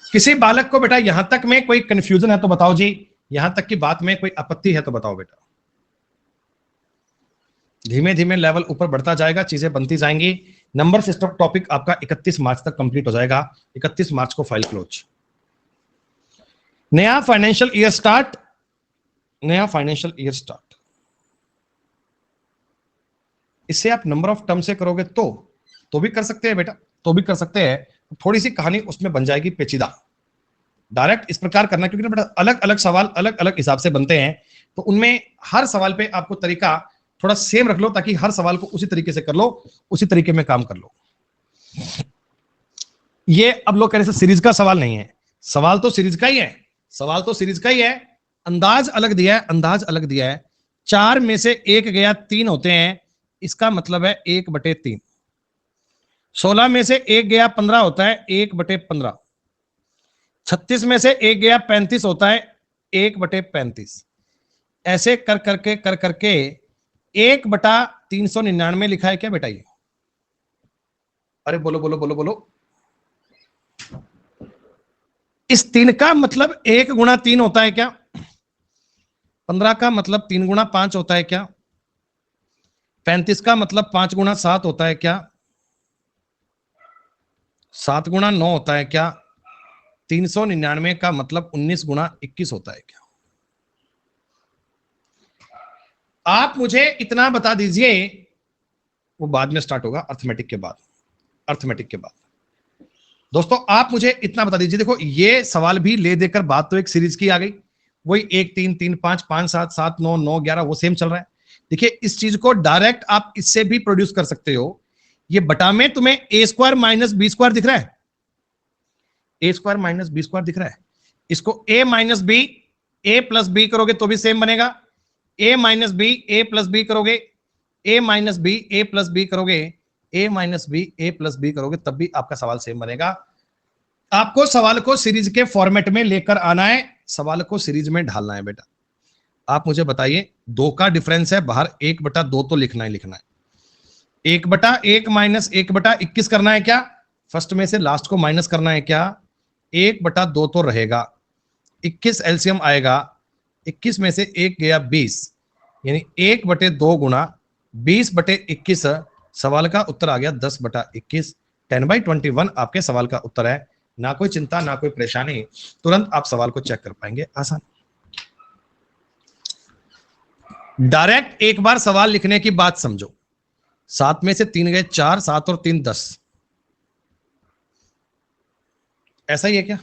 किसी बालक को बेटा यहां तक में कोई कंफ्यूजन है तो बताओ जी, यहां तक की बात में कोई आपत्ति है तो बताओ बेटा। धीमे धीमे लेवल ऊपर बढ़ता जाएगा, चीजें बनती जाएंगी। नंबर सिस्टम टॉपिक आपका 31 मार्च तक कंप्लीट हो जाएगा, 31 मार्च को फाइल क्लोज। नया फाइनेंशियल ईयर स्टार्ट, नया फाइनेंशियल ईयर स्टार्ट, इससे आप नंबर ऑफ टर्म से करोगे तो भी कर सकते हैं बेटा, तो भी कर सकते हैं। थोड़ी सी कहानी उसमें बन जाएगी पेचीदा, डायरेक्ट इस प्रकार करना, क्योंकि बेटा अलग अलग सवाल अलग अलग हिसाब से बनते हैं, तो उनमें हर सवाल पे आपको तरीका थोड़ा सेम रख लो, ताकि हर सवाल को उसी तरीके से कर लो, उसी तरीके में काम कर लो। ये अब लोग कह रहे हैं सीरीज का सवाल नहीं है, सवाल तो सीरीज का ही है, सवाल तो सीरीज का ही है, अंदाज अलग दिया है, अंदाज अलग दिया है। 4 में से 1 गया 3 होते हैं, इसका मतलब है 1/3। 16 में से 1 गया 15 होता है, 1/15। 36 में से 1 गया 35 होता है, 1/35। ऐसे कर करके 1/399 लिखा है क्या बेटा ये? अरे बोलो बोलो बोलो बोलो, इस 3 का मतलब 1 गुणा 3 होता है क्या? 15 का मतलब 3 गुणा 5 होता है क्या? 35 का मतलब 5 गुणा 7 होता है क्या? 7 गुणा 9 होता है क्या? 399 का मतलब 19 गुणा 21 होता है क्या? आप मुझे इतना बता दीजिए, वो बाद में स्टार्ट होगा अर्थमेटिक के बाद। अर्थमेटिक के बाद दोस्तों आप मुझे इतना बता दीजिए, देखो ये सवाल भी ले देकर बात तो एक सीरीज की आ गई, वही 1 3 3 5 5 7 7 9 9 11 वो सेम चल रहा है। देखिए इस चीज को डायरेक्ट आप इससे भी प्रोड्यूस कर सकते हो। ये बटा में तुम्हें ए स्क्वायर माइनस बी स्क्वायर दिख रहा है, ए स्क्वायर माइनस बी स्क्वायर दिख रहा है। इसको ए माइनस बी ए प्लस बी करोगे तो भी सेम बनेगा, ए माइनस बी ए प्लस बी करोगे, ए माइनस बी ए प्लस बी करोगे, ए माइनस बी ए प्लस बी करोगे तब भी आपका सवाल सेम बनेगा। आपको सवाल को सीरीज के फॉर्मेट में लेकर आना है, सवाल को सीरीज में ढालना है बेटा। आप मुझे बताइए 2 का डिफरेंस है बाहर, 1/2 तो लिखना ही लिखना है। 1/1 माइनस 1/21 करना है क्या? फर्स्ट में से लास्ट को माइनस करना है क्या? 1/2 तो रहेगा, 21 एलसीएम आएगा, 21 में से 1 गया 20, यानी 1/2 गुणा 20/21। सवाल का उत्तर आ गया 10/21। 10/21 आपके सवाल का उत्तर है। ना कोई चिंता ना कोई परेशानी, तुरंत आप सवाल को चेक कर पाएंगे, आसान। डायरेक्ट एक बार सवाल लिखने की बात समझो। 7 में से 3 गए 4, 7 और 3 10, ऐसा ही है क्या?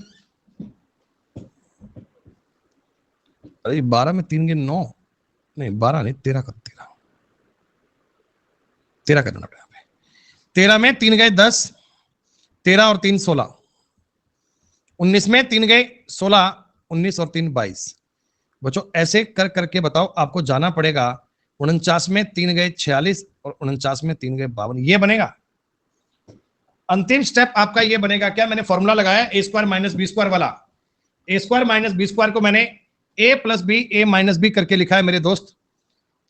अरे 12 में 3 गए 9, नहीं 12 नहीं 13 कर, 13 करना पड़ा। 13 में 3 गए 10, 13 और 3 16, 19 में 3 गए 16, 19 और 3 22। बच्चों ऐसे कर करके बताओ, आपको जाना पड़ेगा 49 में 3 गए 46 और 49 में 3 गए 52, ये बनेगा। अंतिम स्टेप आपका ये बनेगा क्या? मैंने फॉर्मूला लगाया ए स्क्वायर माइनस बी स्क्वायर वाला। ए स्क्वायर माइनस बी स्क्वायर को मैंने ए प्लस बी ए माइनस बी करके लिखा है मेरे दोस्त।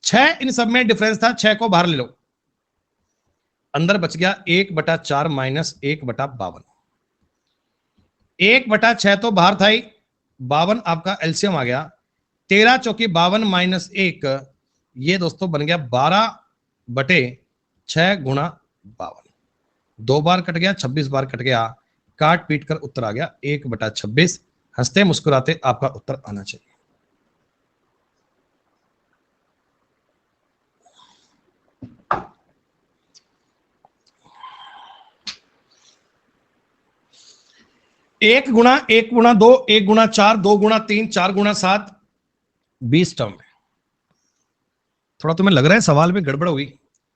6 इन सब में डिफरेंस था, 6 को बाहर ले लो, अंदर बच गया 1/4 माइनस 1/52। 1/6 तो बाहर था ही, 52 आपका एलसीएम आ गया, 13 चौकी 52 माइनस 1, ये दोस्तों बन गया 12/6 गुणा 52। 2 बार कट गया, 26 बार कट गया, काट पीट कर उत्तर आ गया 1/26। हंसते मुस्कुराते आपका उत्तर आना चाहिए। एक गुणा 2, 1 गुणा 4, 2 गुणा 3, 4 गुणा 7, 20 टर्म है। थोड़ा तुम्हें लग रहा है सवाल में गड़बड़ हुई?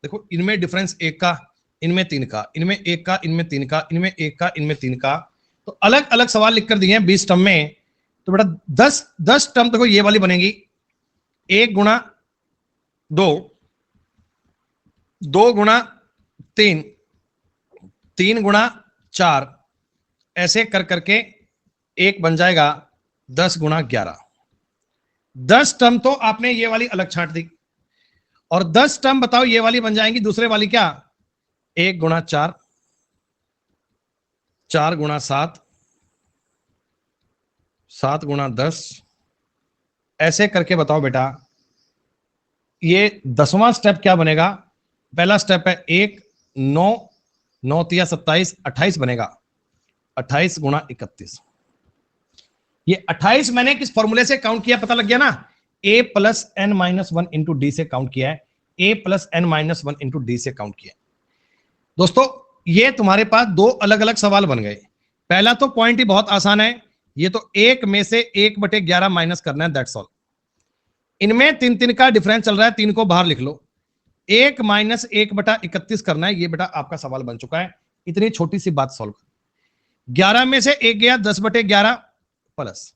देखो इनमें डिफरेंस 1 का, इनमें 3 का, इनमें 1 का, इनमें 3 का, इनमें 1 का, इनमें 3 का, तो अलग अलग सवाल लिख कर दिए हैं 20 टर्म में। तो बेटा 10 टर्म देखो ये वाली बनेगी, 1 गुणा 2, 2 गुणा 3, 3 गुणा 4, ऐसे कर करके एक बन जाएगा 10 गुणा 11। 10 टर्म तो आपने ये वाली अलग छांट दी, और 10 टर्म बताओ ये वाली बन जाएंगी दूसरे वाली क्या? 1 गुणा 4, 4 गुणा 7, 7 गुणा 10, ऐसे करके बताओ बेटा ये 10वां स्टेप क्या बनेगा? पहला स्टेप है 1 9 9 3 27, 28 बनेगा, 28 गुणा 31। ये 28 मैंने किस फॉर्मूले से काउंट किया पता लग गया ना? a plus N minus 1 into d से काउंट किया है, a plus N minus 1 into d से काउंट किया है। दोस्तों ये तुम्हारे पास 2 अलग अलग सवाल बन गए। पहला तो पॉइंट ही बहुत आसान है, ये तो 1 में से 1/11 माइनस करना है, दैट्स ऑल। इनमें 3 का डिफरेंस चल रहा है, 3 को बाहर लिख लो, 1 माइनस 1/31 करना है, ये बेटा आपका सवाल बन चुका है। इतनी छोटी सी बात सॉल्व कर। 11 में से 1 गया 10/11 प्लस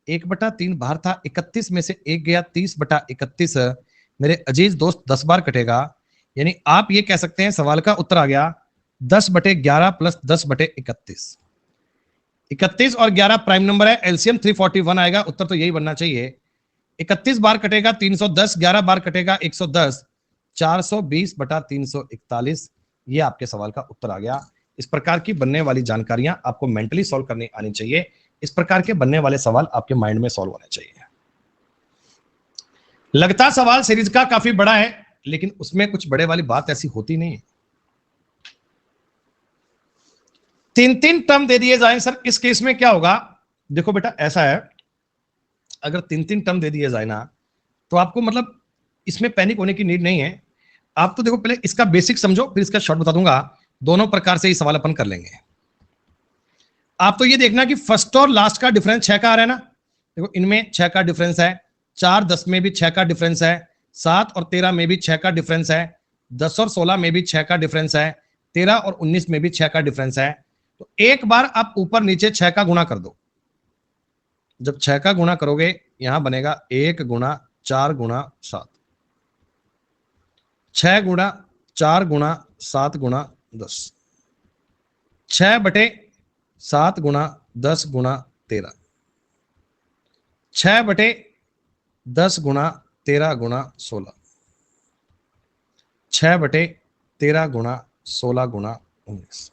1/3 बाहर था, 31 में से 1 गया 30/31। मेरे अजीज दोस्त 10 बार कटेगा, यानी आप ये कह सकते हैं सवाल का उत्तर आ गया 10/11 प्लस 10/31। 31 और 11 प्राइम नंबर है, एलसीएम 341 आएगा, उत्तर तो यही बनना चाहिए। 31 बार कटेगा 310, 11 बार कटेगा 110, 420/341, ये आपके सवाल का उत्तर आ गया। इस प्रकार की बनने वाली जानकारियां आपको मेंटली सॉल्व करनी आनी चाहिए, इस प्रकार के बनने वाले सवाल आपके माइंड में सॉल्व होने चाहिए। लगता सवाल सीरीज का काफी बड़ा है, लेकिन उसमें कुछ बड़े वाली बात ऐसी होती नहीं है। 3-3 टर्म दे दिए जाए सर, इस केस में क्या होगा? देखो बेटा ऐसा है, अगर 3-3 टर्म दे दिए जाए ना, तो आपको मतलब इसमें पैनिक होने की नीड नहीं है। आप तो देखो पहले इसका बेसिक समझो, फिर इसका शॉर्ट बता दूंगा। दोनों प्रकार से ये सवाल अपन कर लेंगे। आप तो ये देखना कि फर्स्ट और लास्ट का डिफरेंस 6 का आ रहा है ना। देखो इनमें 6 का डिफरेंस है, 4-10 में भी 6 का डिफरेंस है, 7 और 13 में भी 6 का डिफरेंस है, 10 और 16 में भी 6 का डिफरेंस है, 13 और 19 में भी 6 का डिफरेंस है। तो एक बार आप ऊपर नीचे 6 का गुणा कर दो। जब 6 का गुणा करोगे यहां बनेगा 1 गुणा 4 गुणा 7, 6 गुणा 4 गुणा 7 गुणा 10, 6/7 गुणा 10 गुणा 13, 6/10 गुणा 13 गुणा 16, 6/13 गुणा 16 गुणा 19।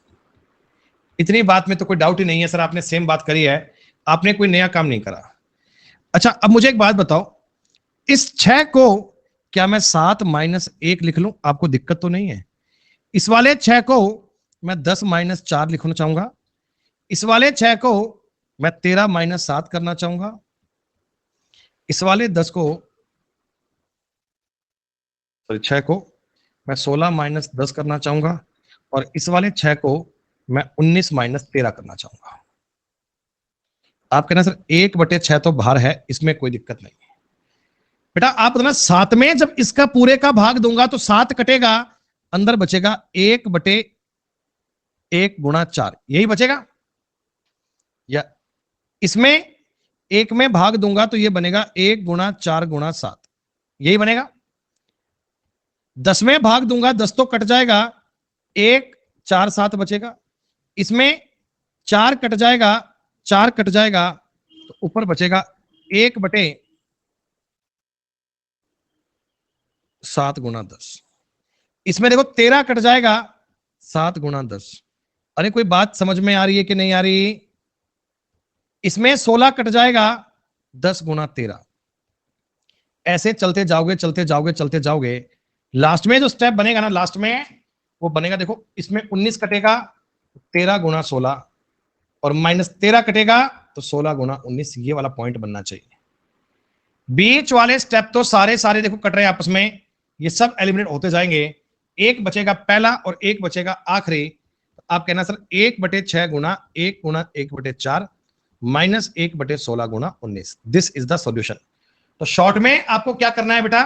इतनी बात में तो कोई डाउट ही नहीं है सर, आपने सेम बात करी है, आपने कोई नया काम नहीं करा। अच्छा अब मुझे एक बात बताओ, इस 6 को क्या मैं 7 - 1 लिख लूं? आपको दिक्कत तो नहीं है? इस वाले 6 को मैं 10 - 4 लिखना चाहूंगा, इस वाले 6 को मैं 13 - 7 करना चाहूंगा, इस वाले 10 को सॉरी 6 को मैं 16 - 10 करना चाहूंगा, और इस वाले 6 को मैं 19 - 13 करना चाहूंगा। आप कहना सर 1/6 तो बाहर है, इसमें कोई दिक्कत नहीं है। बेटा आप बताना 7 में जब इसका पूरे का भाग दूंगा तो 7 कटेगा, अंदर बचेगा 1/1 गुणा 4, यही बचेगा। या इसमें 1 में भाग दूंगा तो यह बनेगा 1 गुणा 4 गुणा 7, यही बनेगा। 10 में भाग दूंगा 10 तो कट जाएगा, 1 4 7 बचेगा। इसमें 4 कट जाएगा, 4 कट जाएगा, तो ऊपर बचेगा 1/7 गुणा 10। इसमें देखो 13 कट जाएगा, 7 गुणा 10। अरे कोई बात समझ में आ रही है कि नहीं आ रही? इसमें 16 कट जाएगा, 10 गुणा 13। ऐसे चलते जाओगे चलते जाओगे चलते जाओगे, लास्ट में जो स्टेप बनेगा ना, लास्ट में वो बनेगा, देखो इसमें 19 कटेगा, 13 गुणा 16, और -13 कटेगा तो 16 गुणा 19, ये वाला पॉइंट बनना चाहिए। बीच वाले स्टेप तो सारे सारे देखो कट रहे हैं आपस में, ये सब एलिमिनेट होते जाएंगे। एक बचेगा पहला और एक बचेगा आखिरी। आप कहना सर 1/6 गुणा 1 गुणा 1/4 -1/16 गुणा 19, दिस इज द सॉल्यूशन। तो शॉर्ट में आपको क्या करना है बेटा,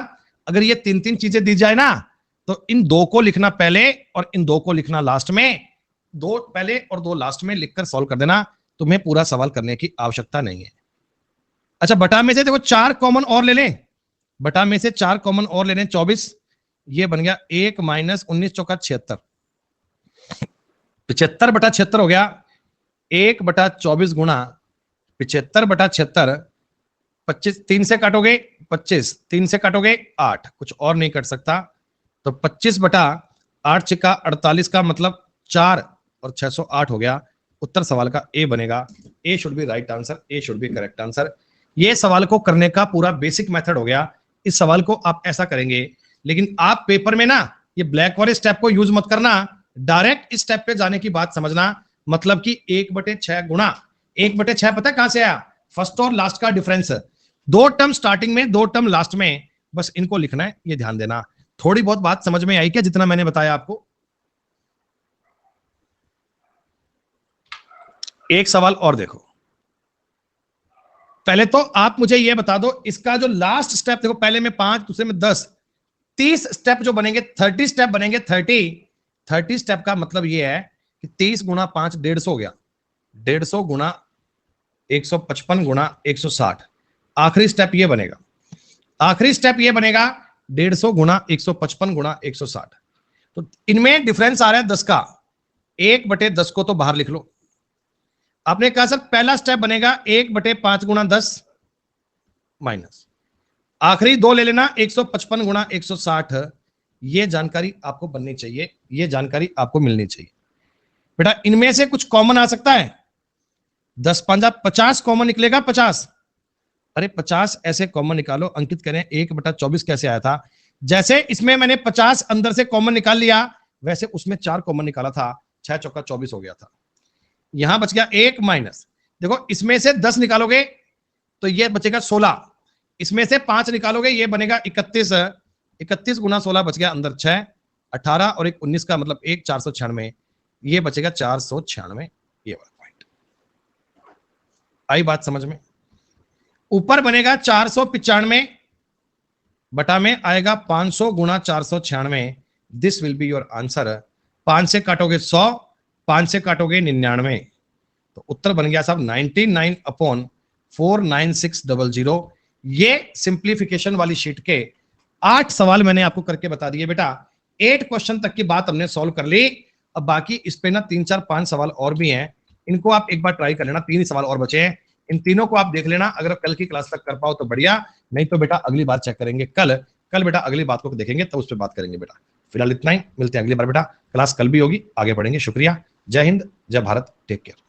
अगर ये 3-3 चीजें दी जाए ना, तो इन 2 को लिखना पहले और इन 2 को लिखना लास्ट में, 2 पहले और 2 लास्ट में लिखकर सॉल्व कर देना, तुम्हें पूरा सवाल करने की आवश्यकता नहीं है। अच्छा बटा में से देखो 4 कॉमन और ले लें, बटा में से 4 कॉमन और ले लें, 24, ये बन गया 1 - 19 चौका 76, 75/76 हो गया। 1/24 गुणा 75/76, 25 3 से काटोगे 25, 3 से काटोगे 8, कुछ और नहीं कट सकता, तो 25/8 छिका 48 का मतलब 4 और 608 हो गया। उत्तर सवाल का ए बनेगा। A should be right answer, A should be correct answer. ये सवाल को करने का पूरा बेसिक मेथड हो गया। इस सवाल को आप ऐसा करेंगे, लेकिन आप पेपर में ना ये ब्लैक वाले स्टेप को यूज मत करना, डायरेक्ट इस स्टेप पे जाने की बात समझना। मतलब कि 1/6 गुणा 1/6 पता है कहां से आया? फर्स्ट और लास्ट का डिफरेंस, 2 टर्म स्टार्टिंग में 2 टर्म लास्ट में, बस इनको लिखना है, ये ध्यान देना। थोड़ी बहुत बात समझ में आई क्या जितना मैंने बताया आपको? एक सवाल और देखो, पहले तो आप मुझे यह बता दो, इसका जो लास्ट स्टेप देखो, पहले में 5, दूसरे में 10, 30 स्टेप जो बनेंगे, 30 स्टेप बनेंगे। 30 स्टेप का मतलब यह है कि 30 गुणा 5 150 हो गया, 150 गुणा 155 गुणा 160। आखिरी स्टेप ये बनेगा, आखिरी स्टेप ये बनेगा 150 गुणा 155 गुणा 160। तो इनमें डिफरेंस आ रहा है 10 का, 1/10 को तो बाहर लिख लो। आपने कहा सर पहला स्टेप बनेगा 1/5 गुणा 10 माइनस, आखिरी 2 ले लेना 155 गुणा 160। ये जानकारी आपको बननी चाहिए, ये जानकारी आपको मिलनी चाहिए। बेटा इनमें से कुछ कॉमन आ सकता है, 10 5 50 कॉमन निकलेगा 50। अरे 50 ऐसे कॉमन निकालो, अंकित करें 1/24 कैसे आया था। जैसे इसमें मैंने 50 अंदर से कॉमन निकाल लिया, वैसे उसमें 4 कॉमन निकाला था, 6 चौका 24 हो गया था। यहां बच गया 1 माइनस, देखो इसमें से 10 निकालोगे तो ये बचेगा 16, इसमें से 5 निकालोगे ये बनेगा 31, 31 गुना 16 बच गया अंदर 6, 18 और एक 19 का मतलब 1 496, ये बचेगा 496। ये वाला पॉइंट आई बात समझ में। ऊपर बनेगा 495 बटा में आएगा 500 गुना 496, this will be your answer. 5 से काटोगे 100, 5 से काटोगे 99, तो उत्तर बन गया साहब 99/49600। ये सिंप्लीफिकेशन वाली शीट के 8 सवाल मैंने आपको करके बता दिए बेटा। 8 क्वेश्चन तक की बात हमने सॉल्व कर ली। अब बाकी इस पे ना 3 4 5 सवाल और भी हैं, इनको आप एक बार ट्राई कर लेना। 3 ही सवाल और बचे हैं, इन तीनों को आप देख लेना। अगर कल की क्लास तक कर पाओ तो बढ़िया, नहीं तो बेटा अगली बार चेक करेंगे। कल बेटा अगली बात को देखेंगे, तब उस पर बात करेंगे बेटा। फिलहाल इतना ही, मिलते हैं अगली बार बेटा। क्लास कल भी होगी, आगे बढ़ेंगे। शुक्रिया, जय हिंद, जय भारत, टेक केयर।